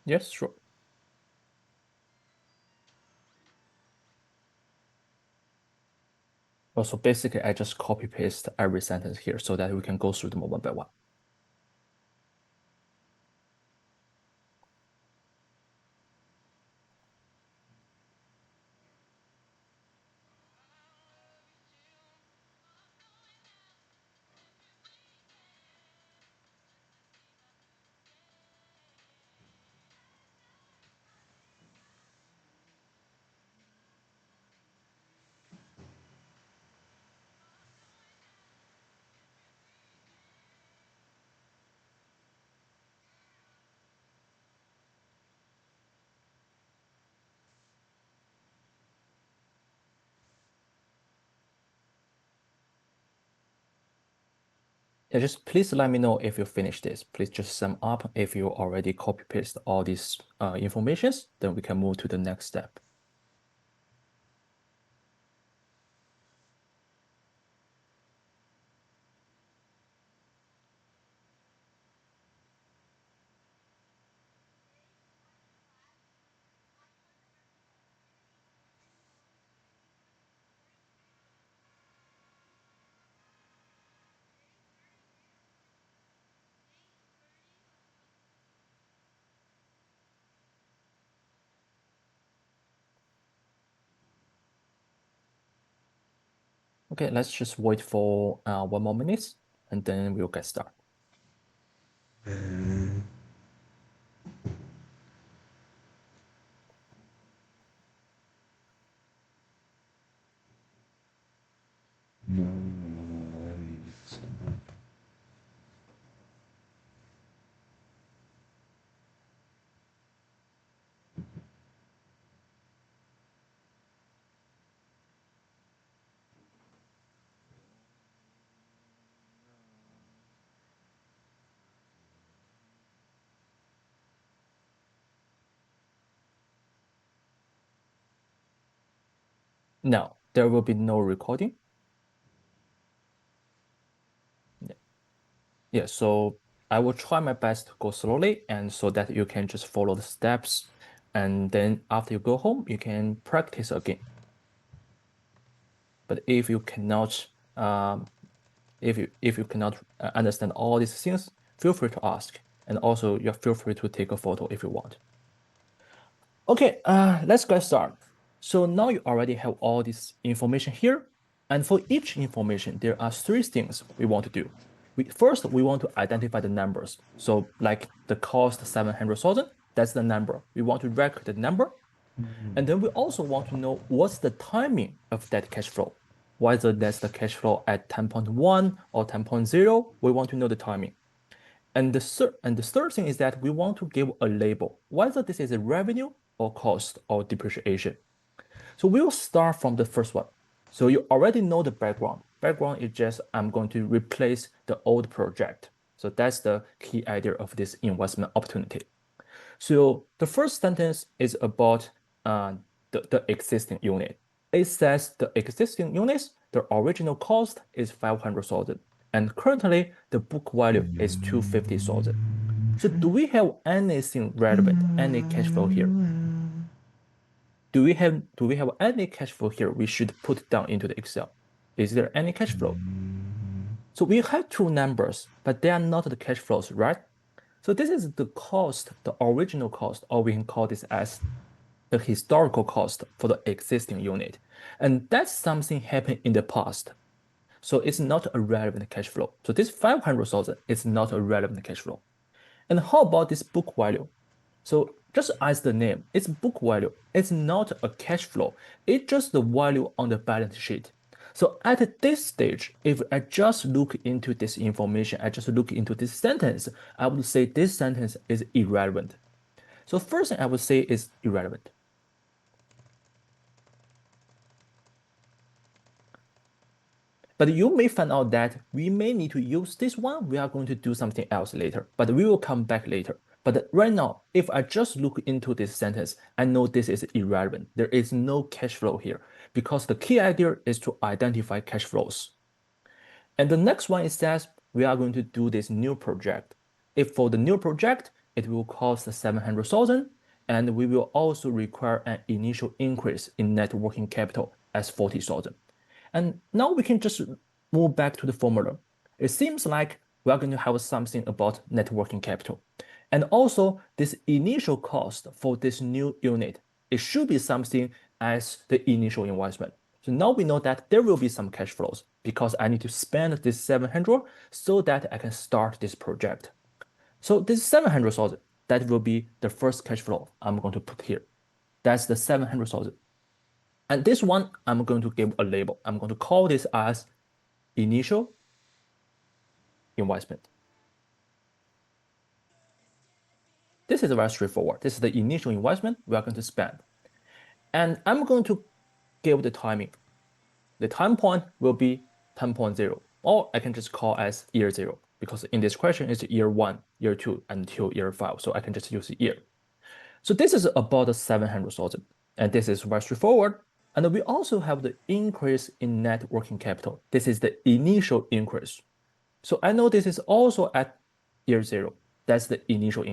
Yes, sure. Well, so basically, I just copy paste every sentence here so that we can go through them one by one. Yeah, just please let me know if you finish this. Please just sum up if you already copy paste all these informations, then we can move to the next step. Okay, let's just wait for 1 more minute and then we'll get started. Now, there will be no recording. Yeah, so I will try my best to go slowly and so that you can just follow the steps. And then after you go home, you can practice again. But if you cannot, if you cannot understand all these things, feel free to ask. And also, you feel free to take a photo if you want. Okay, let's get started. So now you already have all this information here. And for each information, there are three things we want to do. First, we want to identify the numbers. So like the cost 700,000, that's the number. We want to record the number. And then we also want to know what's the timing of that cash flow. Whether that's the cash flow at 10.1 or 10.0, we want to know the timing. And the third thing is that we want to give a label, whether this is a revenue or cost or depreciation. So we'll start from the first one. So you already know the background. Background is just I'm going to replace the old project. So that's the key idea of this investment opportunity. So the first sentence is about the existing unit. It says the existing units, the original cost is 500,000, and currently the book value is 250,000. So do we have anything relevant, any cash flow here? Do we have any cash flow here we should put down into the Excel? Is there any cash flow? So we have two numbers, but they are not the cash flows, right? So this is the cost, the original cost, or we can call this as the historical cost for the existing unit. And that's something happened in the past. So it's not a relevant cash flow. So this 500,000 is not a relevant cash flow. And how about this book value? So just as the name, it's book value. It's not a cash flow. It's just the value on the balance sheet. So at this stage, if I just look into this information, I just look into this sentence, I would say this sentence is irrelevant. So first thing I would say is irrelevant. But you may find out that we may need to use this one. We are going to do something else later, but we will come back later. But right now, if I just look into this sentence, I know this is irrelevant. There is no cash flow here because the key idea is to identify cash flows. And the next one is that we are going to do this new project. If for the new project, it will cost 700,000, and we will also require an initial increase in net working capital as 40,000. And now we can just move back to the formula. It seems like we are going to have something about net working capital. And also this initial cost for this new unit, it should be something as the initial investment. So now we know that there will be some cash flows because I need to spend this 700 so that I can start this project. So this 700,000, that will be the first cash flow I'm going to put here. That's the 700,000. And this one, I'm going to give a label. I'm going to call this as initial investment. This is very straightforward. This is the initial investment we are going to spend. And I'm going to give the timing. The time point will be 10.0. or I can just call as year 0 because in this question it's year 1, year 2 until year 5. So I can just use year. So this is about 700,000, and this is very straightforward. And we also have the increase in net working capital. This is the initial increase. So I know this is also at year 0. That's the initial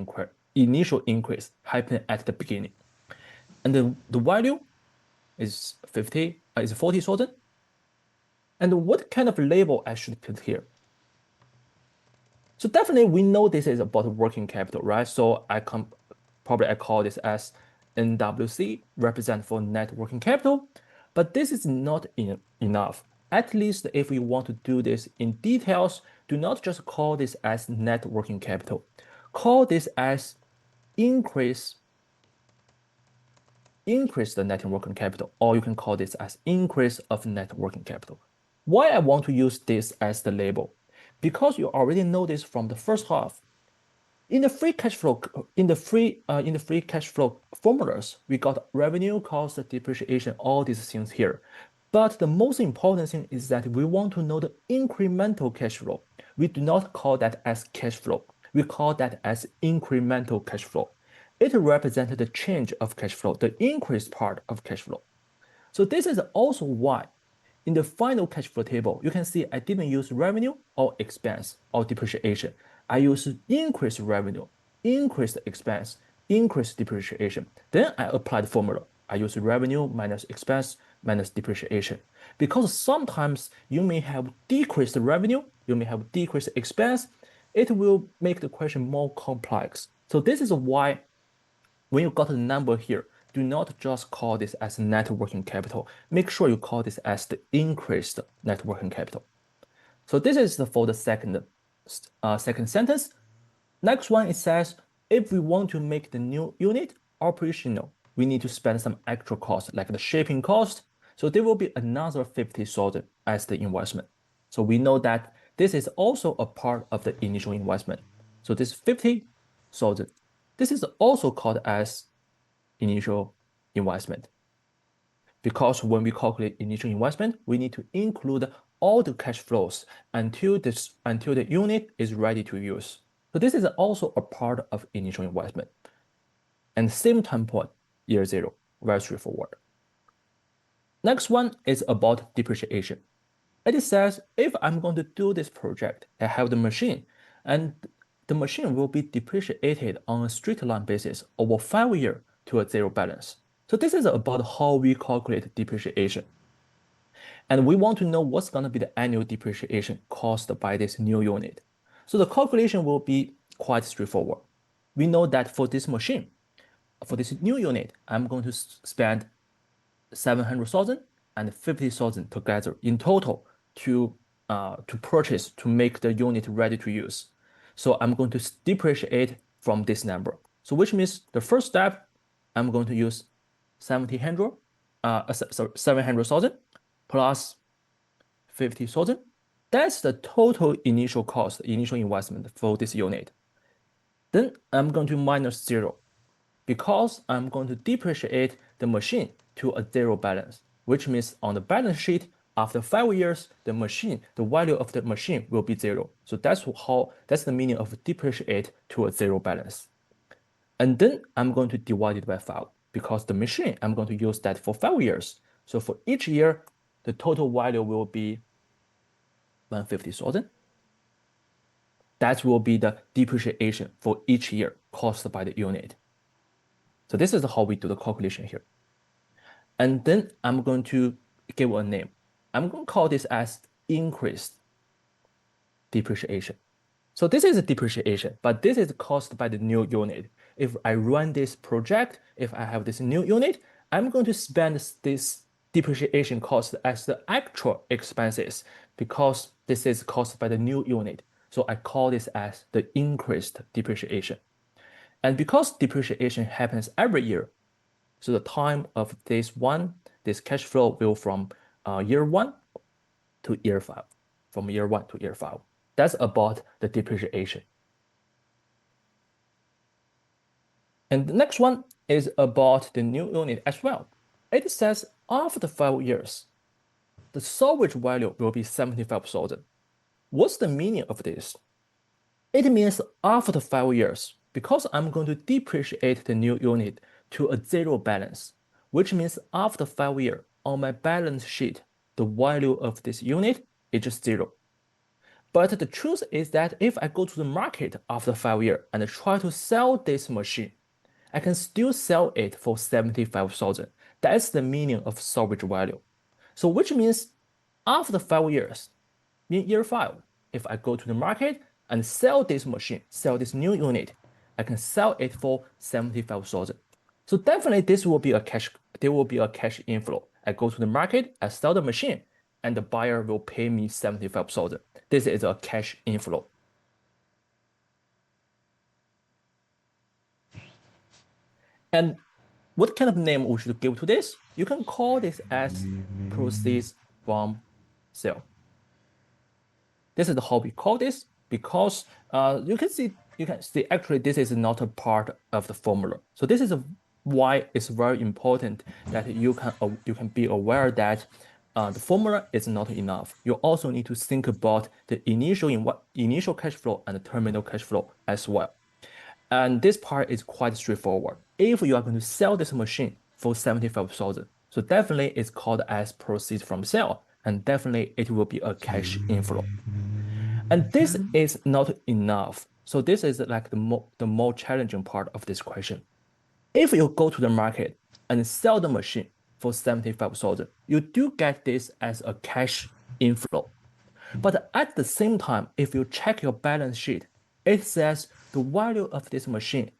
increase happening at the beginning. And the value is 40,000. And what kind of label I should put here? So definitely we know this is about working capital, right? So I call this as NWC, represent for net working capital, but this is not enough. At least if we want to do this in details, do not just call this as net working capital. Call this as increase the net working capital, or you can call this as increase of net working capital. Why I want to use this as the label? Because you already know this from the first half. In the free cash flow, in the free cash flow formulas, we got revenue, cost, depreciation, all these things here. But the most important thing is that we want to know the incremental cash flow. We do not call that as cash flow. We call that as incremental cash flow. It represents the change of cash flow, the increased part of cash flow. So this is also why in the final cash flow table, you can see I didn't use revenue or expense or depreciation. I use increased revenue, increased expense, increased depreciation. Then I apply the formula. I use revenue minus expense minus depreciation. Because sometimes you may have decreased revenue, you may have decreased expense. It will make the question more complex. So this is why when you got a number here, do not just call this as net working capital. Make sure you call this as the increased net working capital. So this is for the second sentence. Next one, it says, if we want to make the new unit operational, we need to spend some extra cost, like the shipping cost. So there will be another 50,000 as the investment. So we know that this is also a part of the initial investment. So this 50,000, this is also called as initial investment. Because when we calculate initial investment, we need to include all the cash flows until the unit is ready to use. So this is also a part of initial investment. And same time point, year 0, very straightforward. Next one is about depreciation. It says if I'm going to do this project, I have the machine, and the machine will be depreciated on a straight line basis over 5 years to a zero balance. So this is about how we calculate depreciation. And we want to know what's going to be the annual depreciation caused by this new unit. So the calculation will be quite straightforward. We know that for this machine, for this new unit, I'm going to spend 700,000 and 50,000 together in total to purchase to make the unit ready to use. So I'm going to depreciate from this number. So which means the first step, I'm going to use 700,000 plus 50,000. That's the total initial cost, initial investment for this unit. Then I'm going to minus 0 because I'm going to depreciate the machine to a zero balance, which means on the balance sheet, after 5 years, the value of the machine will be 0. So that's the meaning of depreciate to a zero balance. And then I'm going to divide it by 5 because the machine, I'm going to use that for 5 years. So for each year, the total value will be 150,000. That will be the depreciation for each year caused by the unit. So this is how we do the calculation here. And then I'm going to give a name. I'm going to call this as increased depreciation. So this is a depreciation, but this is caused by the new unit. If I run this project, if I have this new unit, I'm going to spend this depreciation cost as the actual expenses because this is caused by the new unit. So I call this as the increased depreciation. And because depreciation happens every year, so the time of this cash flow will from year 1 to year 5, from year 1 to year 5. That's about the depreciation. And the next one is about the new unit as well. It says after 5 years, the salvage value will be 75,000. What's the meaning of this? It means after 5 years, because I'm going to depreciate the new unit to a zero balance, which means after 5 years, on my balance sheet, the value of this unit is just zero. But the truth is that if I go to the market after 5 years and try to sell this machine, I can still sell it for 75,000. That's the meaning of salvage value. So which means after 5 years, in year 5, if I go to the market and sell this machine, sell this new unit, I can sell it for 75,000. So definitely there will be a cash inflow. I go to the market, I sell the machine, and the buyer will pay me 75,000. This is a cash inflow. And what kind of name we should give to this? You can call this as proceeds from sale. This is how we call this because you can see actually this is not a part of the formula. So this is why it's very important that you can be aware that the formula is not enough. You also need to think about the initial cash flow and the terminal cash flow as well. And this part is quite straightforward. If you are going to sell this machine for 75,000, so definitely it's called as proceeds from sale, and definitely it will be a cash inflow. And this is not enough. So this is like the more challenging part of this question. If you go to the market and sell the machine for 75,000, you do get this as a cash inflow. But at the same time, if you check your balance sheet, it says the value of this machine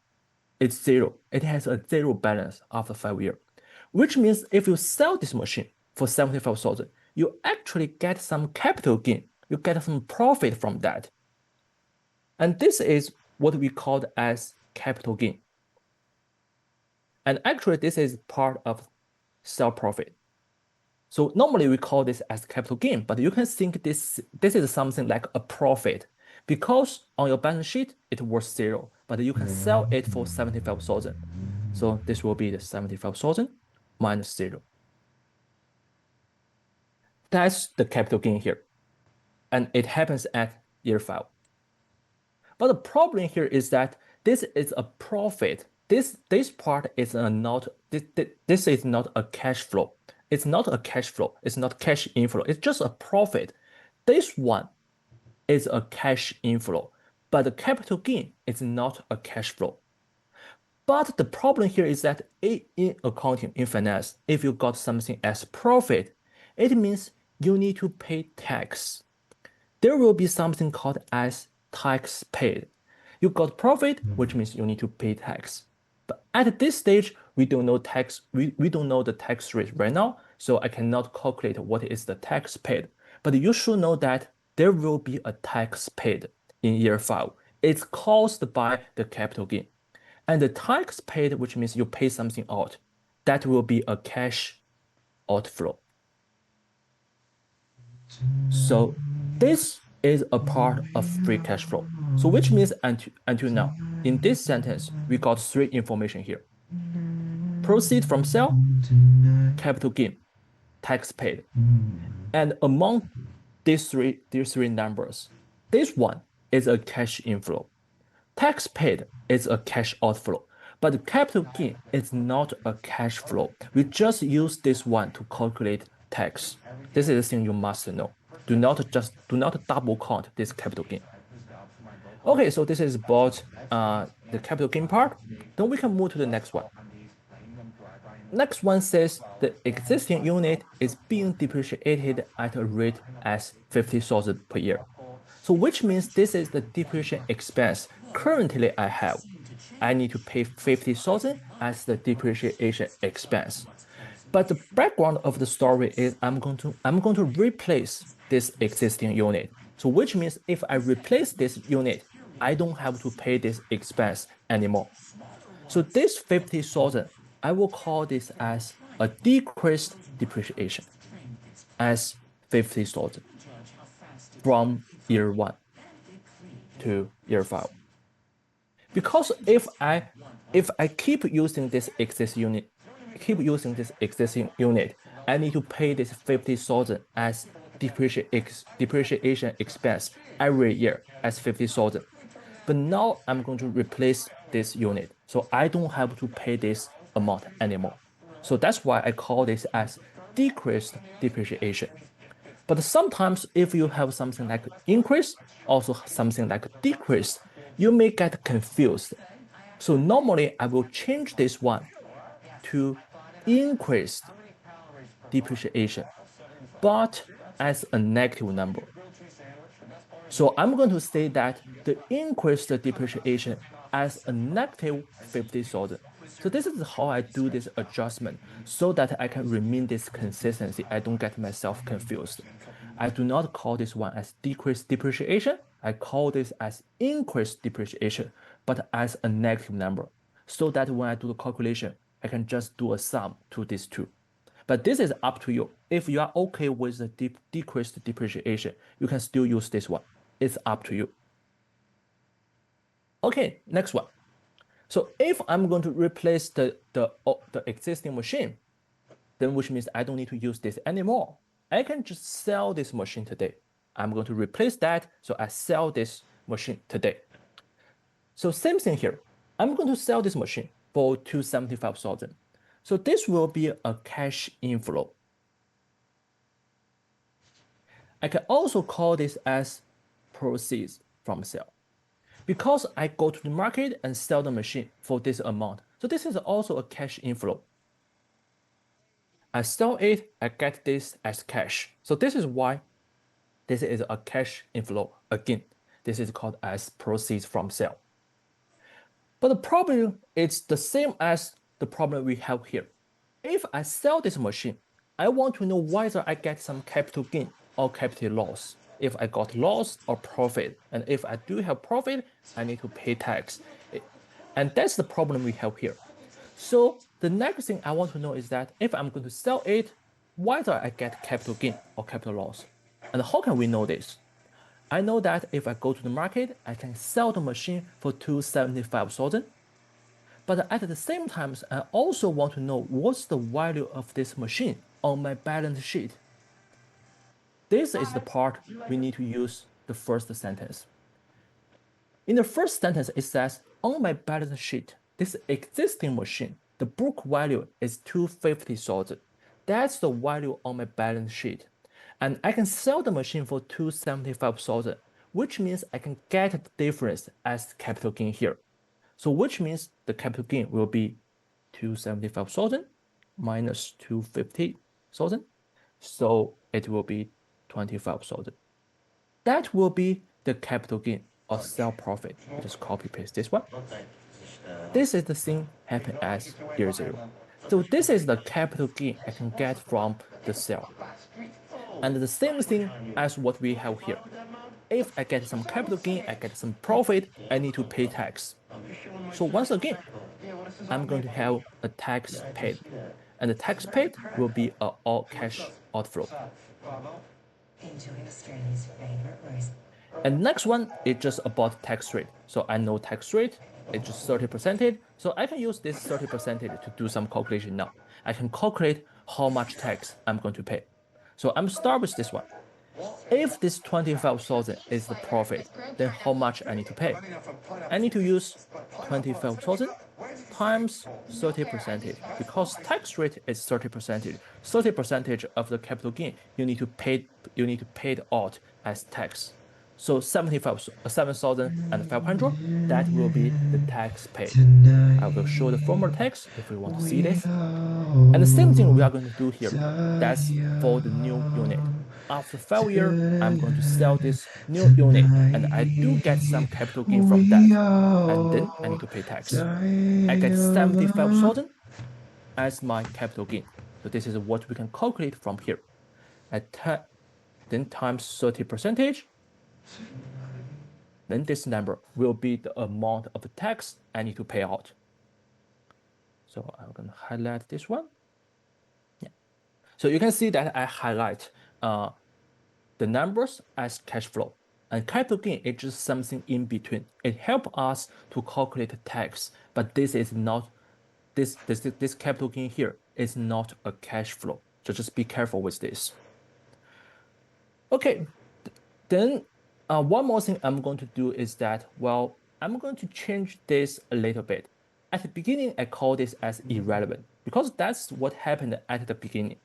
is zero. It has a zero balance after 5 years, which means if you sell this machine for 75,000, you actually get some capital gain. You get some profit from that. And this is what we call as capital gain. And actually, this is part of sell profit. So normally we call this as capital gain, but you can think this is something like a profit because on your balance sheet, it was zero, but you can sell it for 75,000. So this will be the 75,000 minus zero. That's the capital gain here. And it happens at year 5. But the problem here is that this is a profit. This part is not this is not a cash flow. It's not a cash flow. It's not cash inflow. It's just a profit. This one is a cash inflow, but the capital gain is not a cash flow. But the problem here is that in accounting, in finance, if you got something as profit, it means you need to pay tax. There will be something called as tax paid. You got profit, which means you need to pay tax. But at this stage, we don't know tax. We don't know the tax rate right now, so I cannot calculate what is the tax paid. But you should know that there will be a tax paid in year 5. It's caused by the capital gain. And the tax paid, which means you pay something out, that will be a cash outflow. So this is a part of free cash flow. So which means until now, in this sentence, we got 3 information here. Proceed from sale, capital gain, tax paid. And among these three numbers, this one is a cash inflow. Tax paid is a cash outflow, but capital gain is not a cash flow. We just use this one to calculate tax. This is the thing you must know. Do not double count this capital gain. Okay, so this is about the capital gain part. Then we can move to the next one. Next one says the existing unit is being depreciated at a rate as 50,000 per year. So which means this is the depreciation expense currently I have. I need to pay 50,000 as the depreciation expense. But the background of the story is I'm going to replace this existing unit. So which means if I replace this unit, I don't have to pay this expense anymore. So this 50,000, I will call this as a decreased depreciation as 50,000 from year 1 to year 5. Because if I keep using this existing unit, I need to pay this 50,000 as depreciation expense every year as 50,000. But now I'm going to replace this unit. So I don't have to pay this amount anymore. So that's why I call this as decreased depreciation. But sometimes if you have something like increase, also something like decrease, you may get confused. So normally I will change this one to increased depreciation, but as a negative number. So I'm going to say that the increased depreciation as a negative 50,000. So this is how I do this adjustment so that I can remain this consistency. I don't get myself confused. I do not call this one as decreased depreciation. I call this as increased depreciation, but as a negative number, so that when I do the calculation, I can just do a sum to these two. But this is up to you. If you are okay with the decreased depreciation, you can still use this one. It's up to you. Okay, next one. So if I'm going to replace the existing machine, then which means I don't need to use this anymore. I can just sell this machine today. I'm going to replace that, so I sell this machine today. So same thing here. I'm going to sell this machine for 275,000. So this will be a cash inflow. I can also call this as proceeds from sale because I go to the market and sell the machine for this amount. So this is also a cash inflow. I sell it, I get this as cash. So this is why this is a cash inflow. Again, this is called as proceeds from sale. But the problem is the same as the problem we have here. If I sell this machine, I want to know whether I get some capital gain or capital loss. If I got loss or profit, and if I do have profit, I need to pay tax. And that's the problem we have here. So the next thing I want to know is that if I'm going to sell it, whether I get capital gain or capital loss. And how can we know this? I know that if I go to the market, I can sell the machine for 275,000. But at the same time, I also want to know what's the value of this machine on my balance sheet. This is the part we need to use the first sentence. In the first sentence, it says, on my balance sheet, this existing machine, the book value is 250,000. That's the value on my balance sheet. And I can sell the machine for 275,000, which means I can get the difference as capital gain here. So which means the capital gain will be 275,000 minus 250,000. So it will be 25,000. That will be the capital gain or sell profit. I just copy paste this one. This is the thing happen as year zero. So this is the capital gain I can get from the sale. And the same thing as what we have here. If I get some capital gain, I get some profit, I need to pay tax. So once again, I'm going to have a tax paid. And the tax paid will be an all cash outflow. And next one is just about tax rate. So I know tax rate, it's just 30%. So I can use this 30% to do some calculation now. I can calculate how much tax I'm going to pay. So I'm start with this one. If this 25,000 is the profit, then how much I need to pay? I need to use 25,000 times 30% because tax rate is 30%. 30% of the capital gain you need to pay it out as tax. So 7,500, that will be the tax paid. I will show the formal tax if we want to see this. And the same thing we are going to do here. That's for the new unit. After 5 years, I'm going to sell this new unit and I do get some capital gain from that. And then I need to pay tax. I get 75,000 as my capital gain. So this is what we can calculate from here. Then times 30%, then this number will be the amount of tax I need to pay out. So I'm going to highlight this one. Yeah. So you can see that I highlight the numbers as cash flow. And capital gain is just something in between. It helps us to calculate tax, but this is not this capital gain here is not a cash flow. So just be careful with this. Okay, then one more thing I'm going to do is that, well, I'm going to change this a little bit. At the beginning, I call this as irrelevant because that's what happened at the beginning.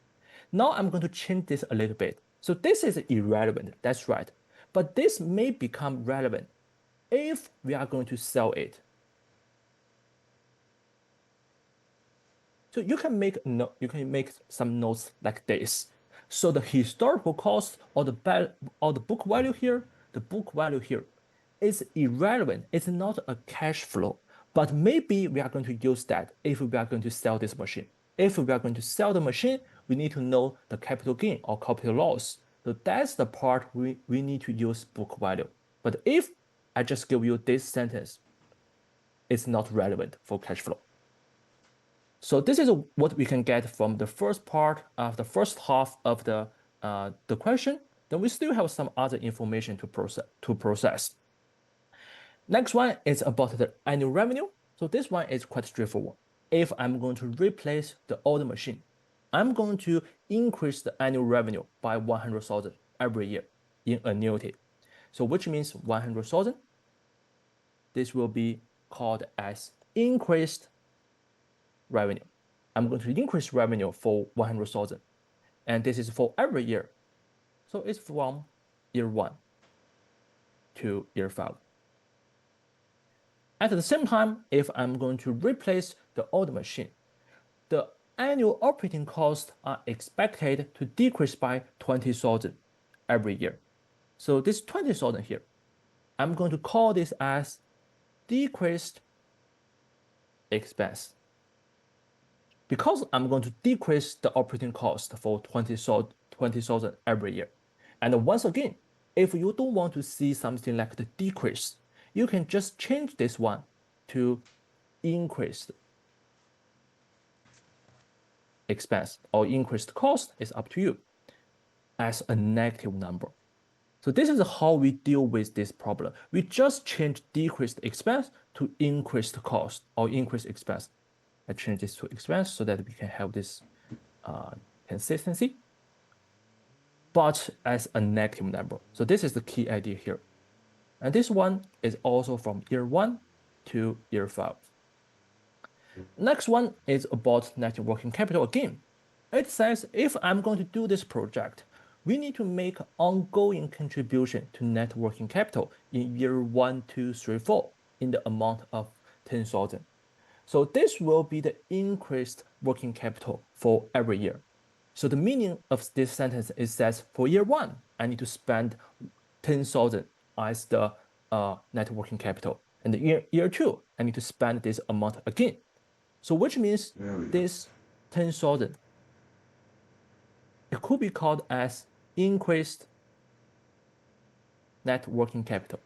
Now I'm going to change this a little bit. So this is irrelevant, that's right. But this may become relevant if we are going to sell it. So you can make some notes like this. So the historical cost or the book value here, the book value here is irrelevant. It's not a cash flow, but maybe we are going to use that if we are going to sell this machine. If we are going to sell the machine, we need to know the capital gain or capital loss. So that's the part we need to use book value. But if I just give you this sentence, it's not relevant for cash flow. So this is what we can get from the first part of the first half of the question. Then we still have some other information to process. Next one is about the annual revenue. So this one is quite straightforward. If I'm going to replace the old machine, I'm going to increase the annual revenue by 100,000 every year in annuity. So which means 100,000. This will be called as increased revenue. I'm going to increase revenue for 100,000. And this is for every year. So it's from year 1 to year 5. At the same time, if I'm going to replace the old machine, the annual operating costs are expected to decrease by 20,000 every year. So this 20,000 here, I'm going to call this as decreased expense. Because I'm going to decrease the operating cost for 20,000 every year. And once again, if you don't want to see something like the decrease, you can just change this one to increased expense or increased cost is up to you as a negative number. So this is how we deal with this problem. We just change decreased expense to increased cost or increased expense. I change this to expense so that we can have this consistency, but as a negative number. So this is the key idea here. And this one is also from year 1 to year 5. Next one is about net working capital again. It says if I'm going to do this project, we need to make ongoing contribution to net working capital in year 1, 2, 3, 4 in the amount of 10,000. So this will be the increased working capital for every year. So the meaning of this sentence is that for year 1, I need to spend 10,000 as the net working capital. And year 2, I need to spend this amount again. So which means this 10,000, it could be called as increased net working capital.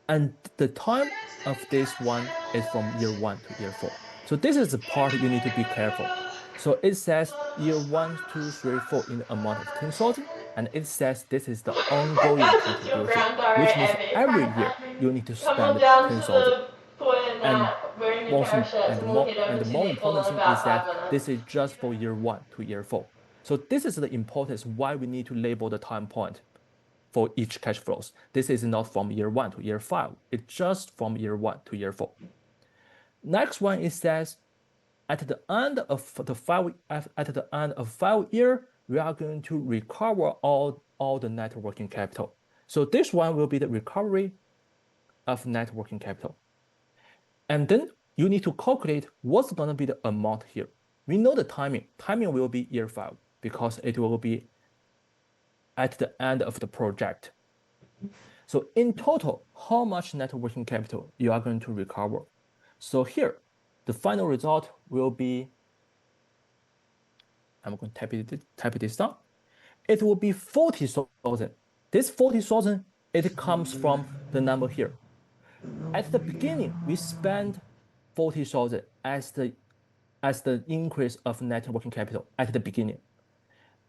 And the time of this one is from year 1 to year 4. So this is the part you need to be careful. So it says year 1, 2, 3, 4 in the amount of 10,000. And it says this is the ongoing Your contribution, granddaughter which means and a every partner year you need to tumbled spend down to 10,000. the toilet And wearing a pair of shorts and we hit and over the to more the pool important in thing is about 5 that minutes. this is just for year 1 to year 4. So this is the importance why we need to label the time point for each cash flows. This is not from year 1 to year 5. It's just from year 1 to year 4. Next one is that at the end of 5 year, we are going to recover all the net working capital. So this one will be the recovery of net working capital. And then you need to calculate what's going to be the amount here. We know the timing. Timing will be year 5 because it will be at the end of the project. So in total, how much net working capital you are going to recover? So here, the final result will be, I'm going to type this down. It will be 40,000. This 40,000, it comes from the number here. At the beginning, we spend 40,000 as the increase of net working capital at the beginning.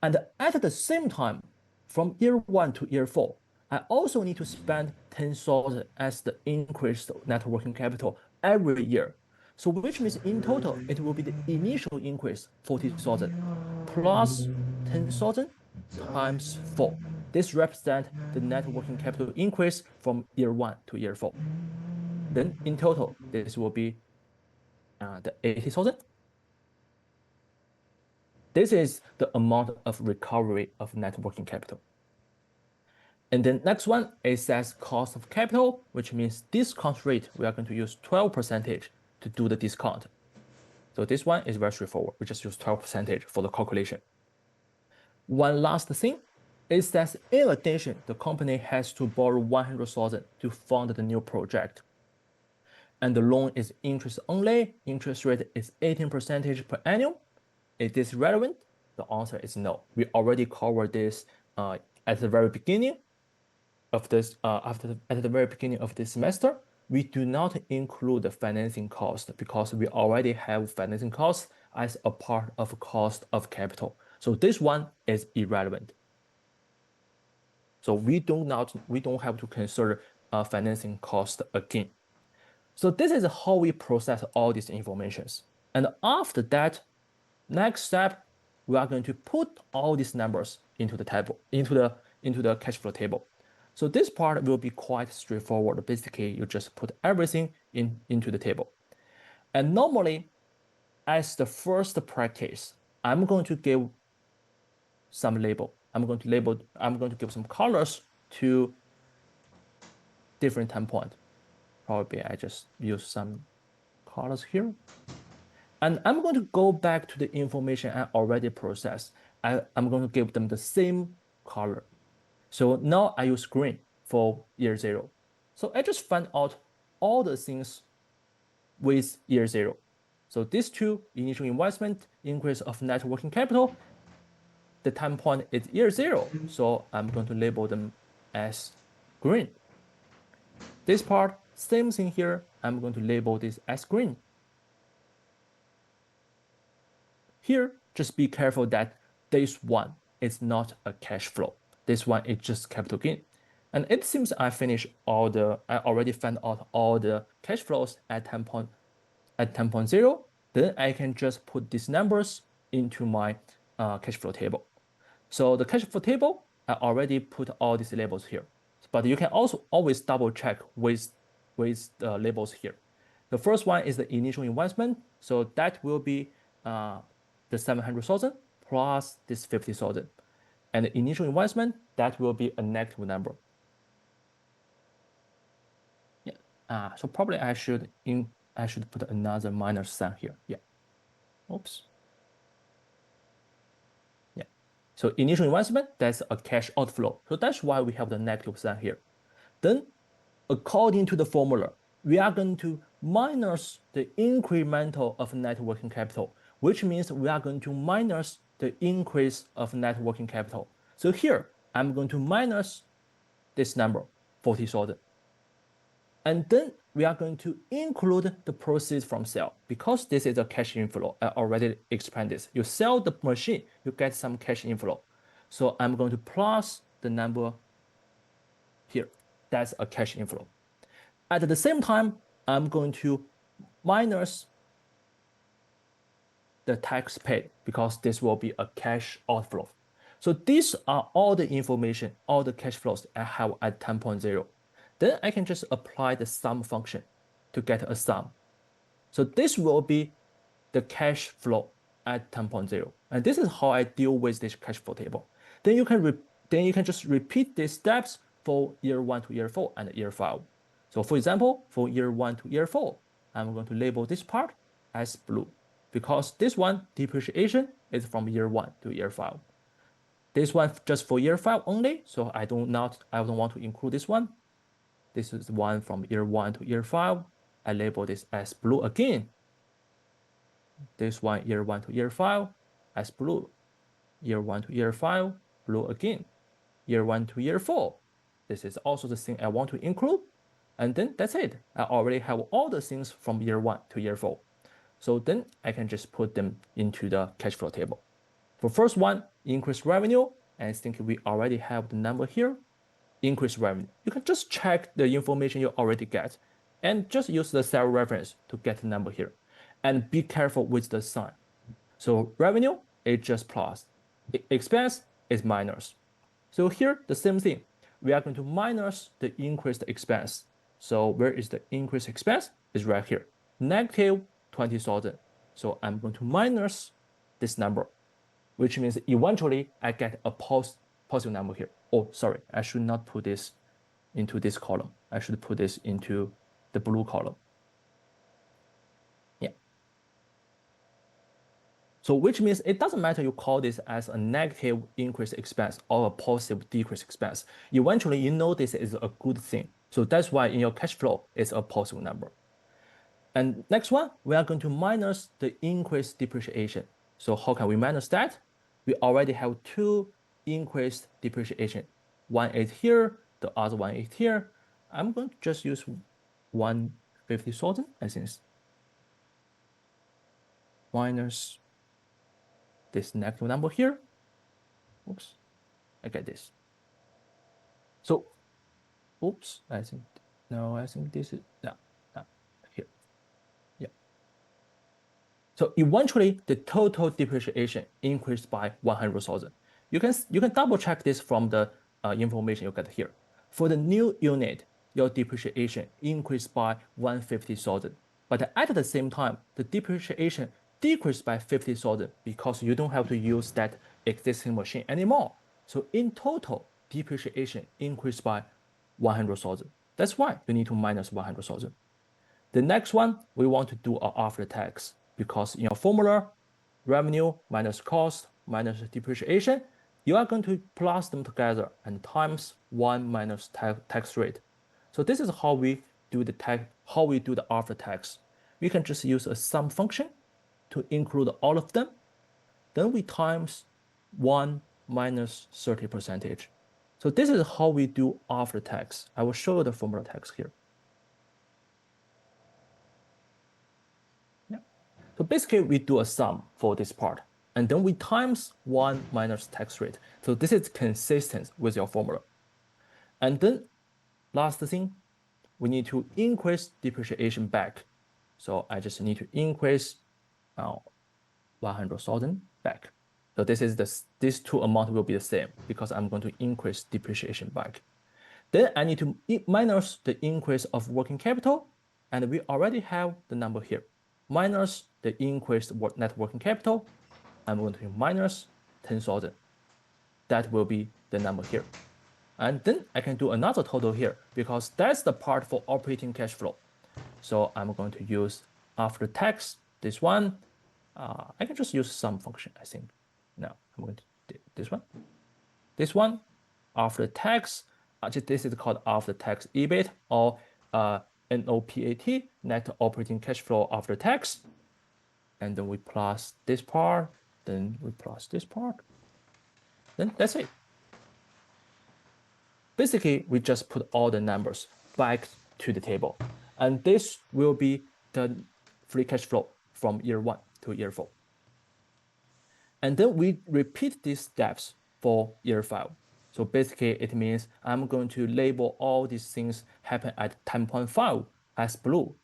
And at the same time, from year 1 to year 4, I also need to spend 10,000 as the increased net working capital every year. So which means in total, it will be the initial increase 40,000 plus 10,000 times 4. this represents the net working capital increase from year 1 to year 4. Then in total, this will be the 80,000. This is the amount of recovery of net working capital. And then next one is as cost of capital, which means discount rate. We are going to use 12% to do the discount. So this one is very straightforward. We just use 12% for the calculation. One last thing is that in addition, the company has to borrow 100,000 to fund the new project. And the loan is interest only. Interest rate is 18% per annum. Is this relevant? The answer is no. We already covered this at the very beginning of this, at the very beginning of this semester. We do not include the financing cost because we already have financing costs as a part of cost of capital. So this one is irrelevant. So we don't have to consider financing cost again. So this is how we process all these informations. And after that, next step, we are going to put all these numbers into the table, into the cash flow table. So this part will be quite straightforward. Basically, you just put everything into the table. And normally, as the first practice, I'm going to give some label. I'm going to give some colors to different time point. Probably I just use some colors here. And I'm going to go back to the information I already processed. I'm going to give them the same color. So now I use green for year 0. So I just find out all the things with year 0. So these two, initial investment, increase of net working capital, the time point is year 0. So I'm going to label them as green. This part, same thing here. I'm going to label this as green. Here, just be careful that this one is not a cash flow. This one is just capital gain. And it seems I already found out all the cash flows at 10.0. Then I can just put these numbers into my cash flow table. So the cash flow table, I already put all these labels here. But you can also always double check with the labels here. The first one is the initial investment. So that will be the 700,000 plus this 50,000. And the initial investment, that will be a negative number. Yeah. So probably I should put another minus sign here. Yeah. Oops. Yeah. So initial investment, that's a cash outflow. So that's why we have the negative sign here. Then, according to the formula, we are going to minus the incremental of net working capital, which means we are going to minus the increase of net working capital. So here, I'm going to minus this number, 40,000. And then we are going to include the proceeds from sale because this is a cash inflow. I already explained this. You sell the machine, you get some cash inflow. So I'm going to plus the number here. That's a cash inflow. At the same time, I'm going to minus the tax paid because this will be a cash outflow. So these are all the information, all the cash flows I have at 10.0. Then I can just apply the sum function to get a sum. So this will be the cash flow at 10.0. And this is how I deal with this cash flow table. Then you can just repeat these steps for year 1 to year 4 and year 5. So for example, for year 1 to year 4, I'm going to label this part as blue because this one depreciation is from year 1 to year 5. This one just for year 5 only, so I don't want to include this one. This is one from year 1 to year 5. I label this as blue again. This one year 1 to year 5 as blue. Year 1 to year 5, blue again. Year 1 to year 4. This is also the thing I want to include. And then that's it. I already have all the things from year 1 to year 4. So then I can just put them into the cash flow table. For first one, increase revenue. And I think we already have the number here. Increase revenue. You can just check the information you already get and just use the cell reference to get the number here. And be careful with the sign. So revenue is just plus. Expense is minus. So here, the same thing. We are going to minus the increased expense. So where is the increased expense? Is right here, negative 20,000. So I'm going to minus this number, which means eventually I get a positive number here. Oh, sorry, I should not put this into this column. I should put this into the blue column. Yeah. So which means it doesn't matter you call this as a negative increase expense or a positive decrease expense. Eventually, you know this is a good thing. So that's why in your cash flow, it's a positive number. And next one, we are going to minus the increased depreciation. So how can we minus that? We already have two increased depreciation. One is here, the other one is here. I'm going to just use 150,000, I think, minus this negative number here. Oops, I get this. So, oops, I think this is, here. Yeah. So eventually the total depreciation increased by 100,000. You can double check this from the information you get here. For the new unit, your depreciation increased by 150,000. But at the same time, the depreciation decreased by 50,000 because you don't have to use that existing machine anymore. So in total, depreciation increased by 100,000. That's why you need to minus 100,000. The next one, we want to do after tax because in your formula, revenue minus cost minus depreciation, you are going to plus them together and times 1 minus tax rate. So this is how we do the after tax. We can just use a sum function to include all of them. Then we times 1 minus 30%. So this is how we do after tax. I will show you the formula tax here. Yeah. So basically we do a sum for this part and then we times 1 minus tax rate. So this is consistent with your formula. And then last thing, we need to increase depreciation back. So I just need to increase 100,000 back. So these two amounts will be the same because I'm going to increase depreciation back. Then I need to minus the increase of working capital, and we already have the number here. Minus the increased net working capital, I'm going to minus 10,000. That will be the number here. And then I can do another total here because that's the part for operating cash flow. So I'm going to use after tax, this one. I can just use sum function, I think. No, I'm going to do this one. This one, after tax, this is called after tax EBIT or NOPAT, net operating cash flow after tax. And then we plus this part, then we plus this part. Then that's it. Basically, we just put all the numbers back to the table. And this will be the free cash flow from year 1 to year 4. And then we repeat these steps for year 5. So basically, it means I'm going to label all these things happen at 10.5 as blue,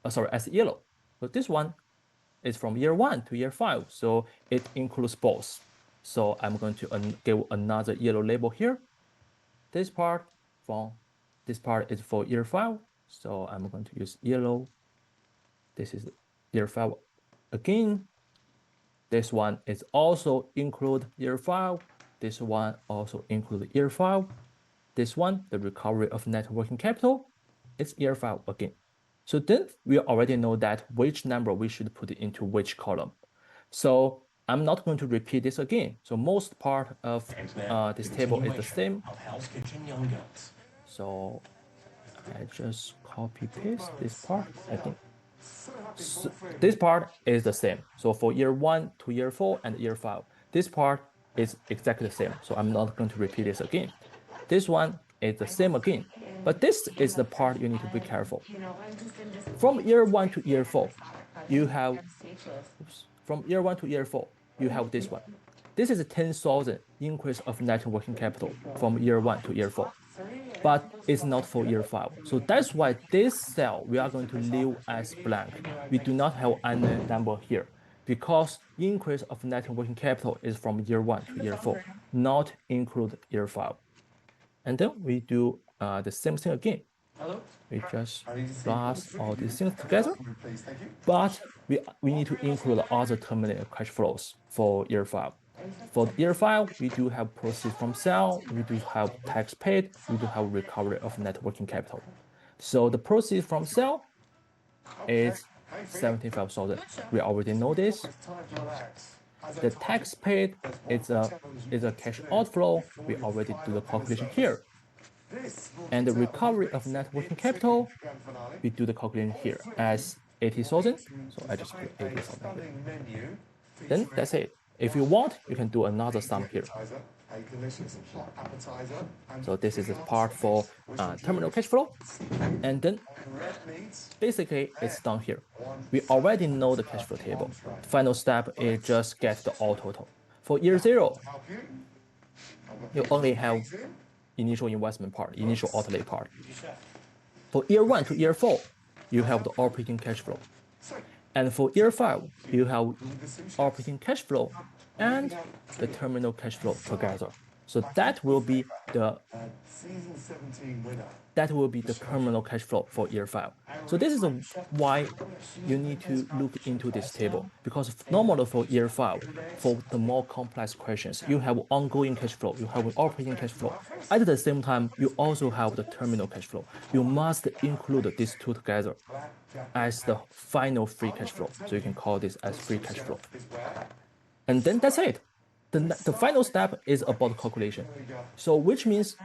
as yellow. So this one is from year 1 to year 5. So it includes both. So I'm going to give another yellow label here. This part is for year 5. So I'm going to use yellow. This is year 5 again. This one is also include year 5. This one also include year 5. This one, the recovery of net working capital, it's year 5 again. So then we already know that which number we should put into which column. So I'm not going to repeat this again. So most part of this table is the same. So I just copy paste this part again. So this part is the same. So for year 1 to year 4 and year 5, this part is exactly the same. So I'm not going to repeat this again. This one is the same again, but this is the part you need to be careful. From year 1 to year 4, you have, from year 1 to year 4, you have this one. This is a 10,000 increase of net working capital from year 1 to year 4, but it's not for year 5. So that's why this cell we are going to leave as blank. We do not have any number here because increase of net working capital is from year 1 to year 4, not include year 5. And then we do the same thing again. We just plus all these things together, but we need to include other terminal cash flows for year 5. For year 5, we do have proceeds from sale, we do have tax paid, we do have recovery of net working capital. So the proceeds from sale is 75,000. We already know this. The tax paid is a cash outflow. We already do the calculation here. And the recovery of net working capital, we do the calculation here as 80,000. So I just put 80,000 here. Then that's it. If you want, you can do another sum here. So this is the part for terminal cash flow. And then basically it's done here. We already know the cash flow table. The final step is just get the all total. For year 0, you only have initial investment part, initial outlay part. For year 1 to year 4, you have the operating cash flow. And for year 5, you have operating cash flow and the terminal cash flow together. So that will be the terminal cash flow for year 5. So this is why you need to look into this table, because normally for year 5, for the more complex questions, you have ongoing cash flow, you have operating cash flow. At the same time, you also have the terminal cash flow. You must include these two together as the final free cash flow. So you can call this as free cash flow. And then that's it. The final step is about calculation. So which means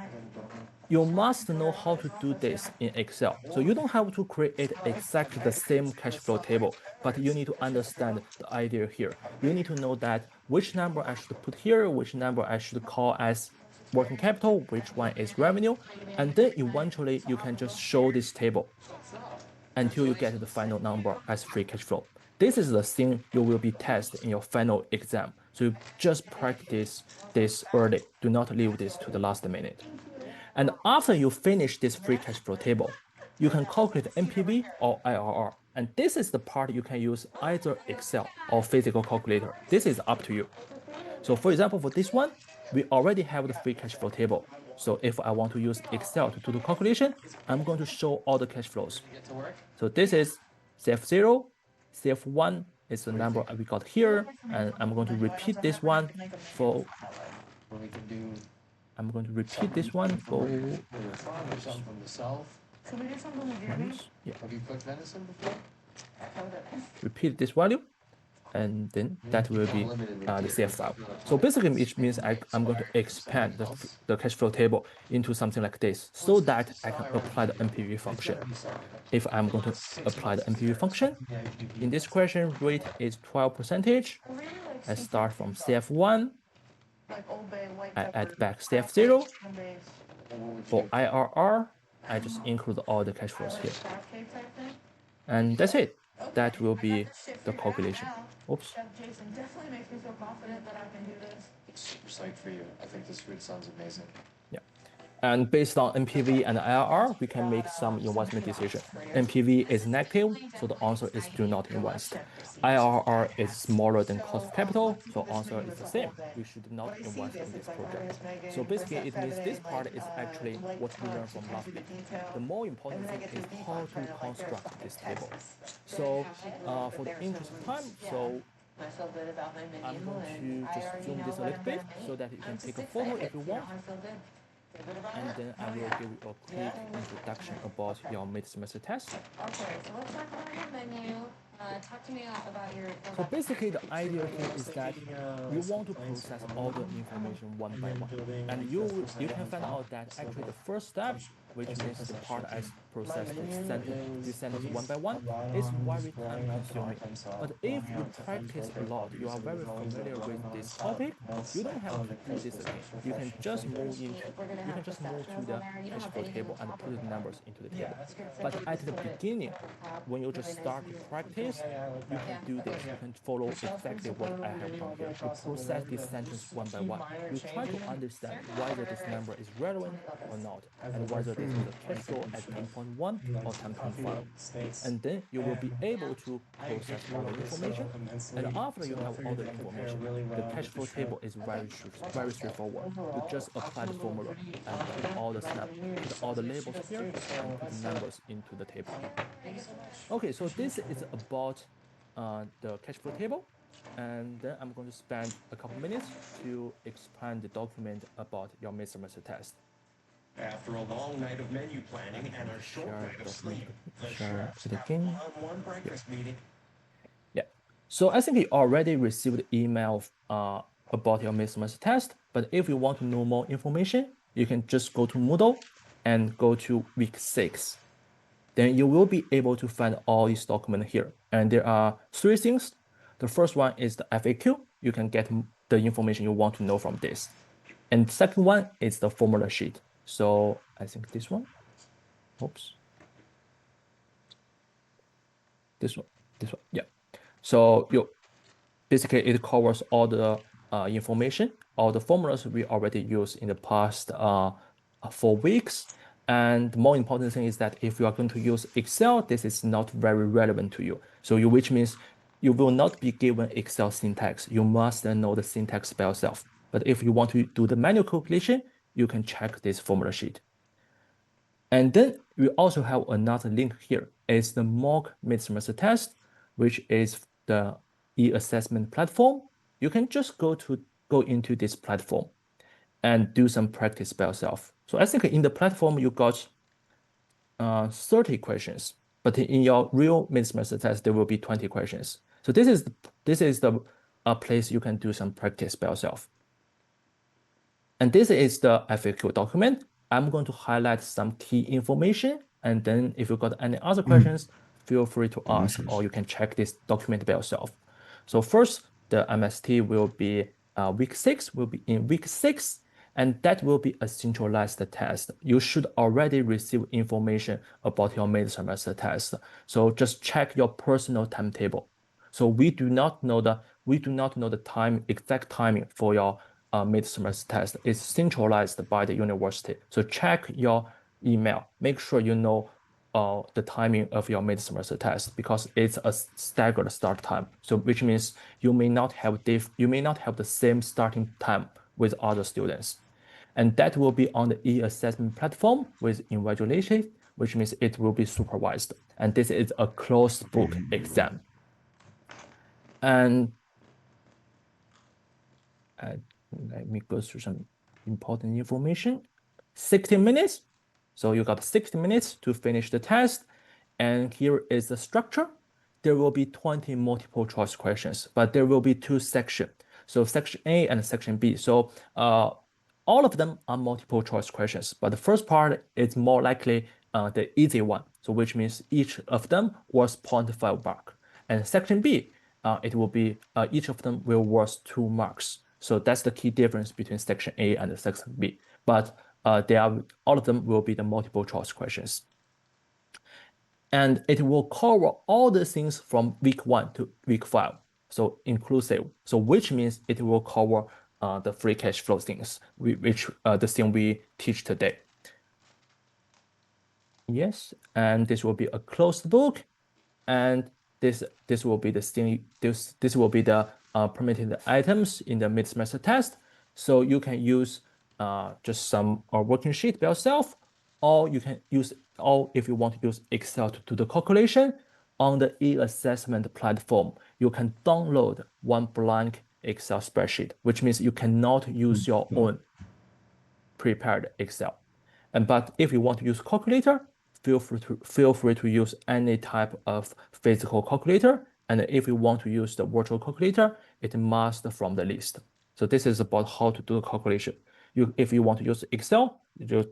you must know how to do this in Excel. So you don't have to create exactly the same cash flow table, but you need to understand the idea here. You need to know that which number I should put here, which number I should call as working capital, which one is revenue, and then eventually you can just show this table until you get the final number as free cash flow. This is the thing you will be tested in your final exam. So you just practice this early. Do not leave this to the last minute. And after you finish this free cash flow table, you can calculate NPV or IRR. And this is the part you can use either Excel or physical calculator. This is up to you. So for example, for this one, we already have the free cash flow table. So if I want to use Excel to do the calculation, I'm going to show all the cash flows. So this is CF0, CF1 is the number we got here, and I'm going to repeat this one for. I'm going to repeat this one for. Yeah. Repeat this value, and then that will be the CF file. So basically, it means I'm going to expand the cash flow table into something like this, so that I can apply the NPV function. If I'm going to apply the NPV function, in this question, rate is 12%. I start from CF1. I add back CF0. For IRR, I just include all the cash flows here. And that's it. That will be the calculation. Oops. Jason definitely makes me feel confident that I can do this. It's super psyched for you. I think this food sounds amazing. Yeah. And based on NPV and IRR, we can make some investment decision. NPV is negative, so the answer is do not invest. IRR is smaller than cost of capital, so answer is the same. We should not invest in this project. So basically, it means this part is actually what we learned from last week. The more important thing is how to construct this table. So for the interest of time, so I feel good about my menu. I'm going to just zoom this a little bit so that you can take a photo if you want. I feel good. And then I will give you a quick introduction about your mid-semester test. Okay, so let's talk about your menu. Talk to me about your. So basically, the idea here is that you want to process all the information one by one, and you can find out that actually the first step, which means the part as process this sentence one by one, is very time consuming. But if you practice a lot, you are very familiar with this topic, you don't have to do this again. You can just move to the cash flow table and put the numbers into the table. But at the beginning, when you just start to practice, you can do this. You can follow exactly what I have done here. You process this sentence one by one. You try to understand whether this number is relevant or not, and whether this is a cash flow at 10.1 or 10.5. And then you will be able to process all the information. And after you have all the information, the cash flow table is very straightforward. You just apply the formula and put all the labels here and put the numbers into the table. Okay, so this is about the cash flow table. And then I'm going to spend a couple minutes to explain the document about your mid-semester test. After a long night of menu planning and a short night of sleep, the Share chefs it have again. one breakfast meeting. Yeah. So I think you already received email about your mid-semester test, but if you want to know more information, you can just go to Moodle and go to week 6. Then you will be able to find all these documents here. And there are 3 things. The first one is the FAQ. You can get the information you want to know from this. And the second one is the formula sheet. So I think this one. Oops. This one. Yeah. So basically it covers all the information, all the formulas we already used in the past 4 weeks. And the more important thing is that if you are going to use Excel, this is not very relevant to you. So which means you will not be given Excel syntax. You must know the syntax by yourself. But if you want to do the manual calculation, you can check this formula sheet. And then we also have another link here. It's the mock mid-semester test, which is the e-assessment platform. You can just go into this platform and do some practice by yourself. So I think in the platform you got 30 questions, but in your real mid-semester test there will be 20 questions. So this is the place you can do some practice by yourself. And this is the FAQ document. I'm going to highlight some key information, and then if you've got any other questions, feel free to ask, or you can check this document by yourself. So first, the MST will be week 6, will be in week 6, and that will be a centralized test. You should already receive information about your mid-semester test. So just check your personal timetable. So we do not know the exact timing for your mid-semester test. Is centralized by the university. So check your email. Make sure you know the timing of your mid-semester test because it's a staggered start time. So which means you may not have the same starting time with other students. And that will be on the e-assessment platform with invigilation, which means it will be supervised. And this is a closed book exam. And let me go through some important information. 60 minutes. So you got 60 minutes to finish the test. And here is the structure. There will be 20 multiple choice questions, but there will be 2 sections. So section A and section B. So all of them are multiple choice questions, but the first part is more likely the easy one. So which means each of them was 0.5 mark. And section B, it will be each of them will worth 2 marks. So that's the key difference between section A and section B. But all of them will be the multiple choice questions. And it will cover all the things from week 1 to week 5, so inclusive. So which means it will cover the free cash flow things, which the thing we teach today. Yes, and this will be a closed book, and this will be the thing. This will be the permitted items in the mid-semester test. So you can use just some working sheet by yourself, or you can use, or if you want to use Excel to do the calculation on the e-assessment platform, you can download one blank Excel spreadsheet, which means you cannot use your own prepared Excel. But if you want to use calculator, feel free to use any type of physical calculator. And if you want to use the virtual calculator, it must from the list. So this is about how to do the calculation. If you want to use Excel,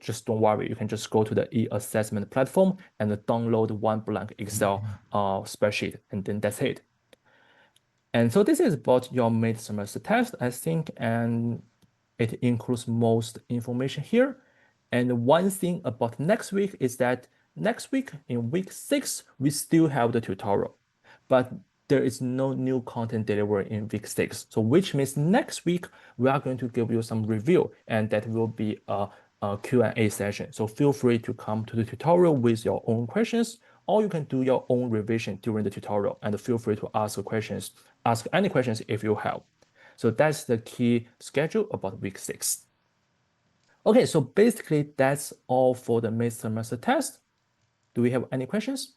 just don't worry. You can just go to the e-assessment platform and download one blank Excel spreadsheet, and then that's it. And so this is about your mid-semester test, I think, and it includes most information here. And one thing about next week is that next week in week 6, we still have the tutorial, but there is no new content delivery in week 6. So which means next week, we are going to give you some review, and that will be Q&A session. So feel free to come to the tutorial with your own questions, or you can do your own revision during the tutorial, and feel free to ask any questions if you have. So that's the key schedule about week 6. Okay, so basically that's all for the mid-semester test. Do we have any questions?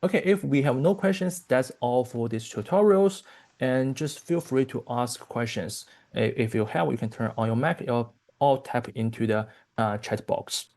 Okay, if we have no questions, that's all for these tutorials. And just feel free to ask questions. If you have, you can turn on your mic or type into the chat box.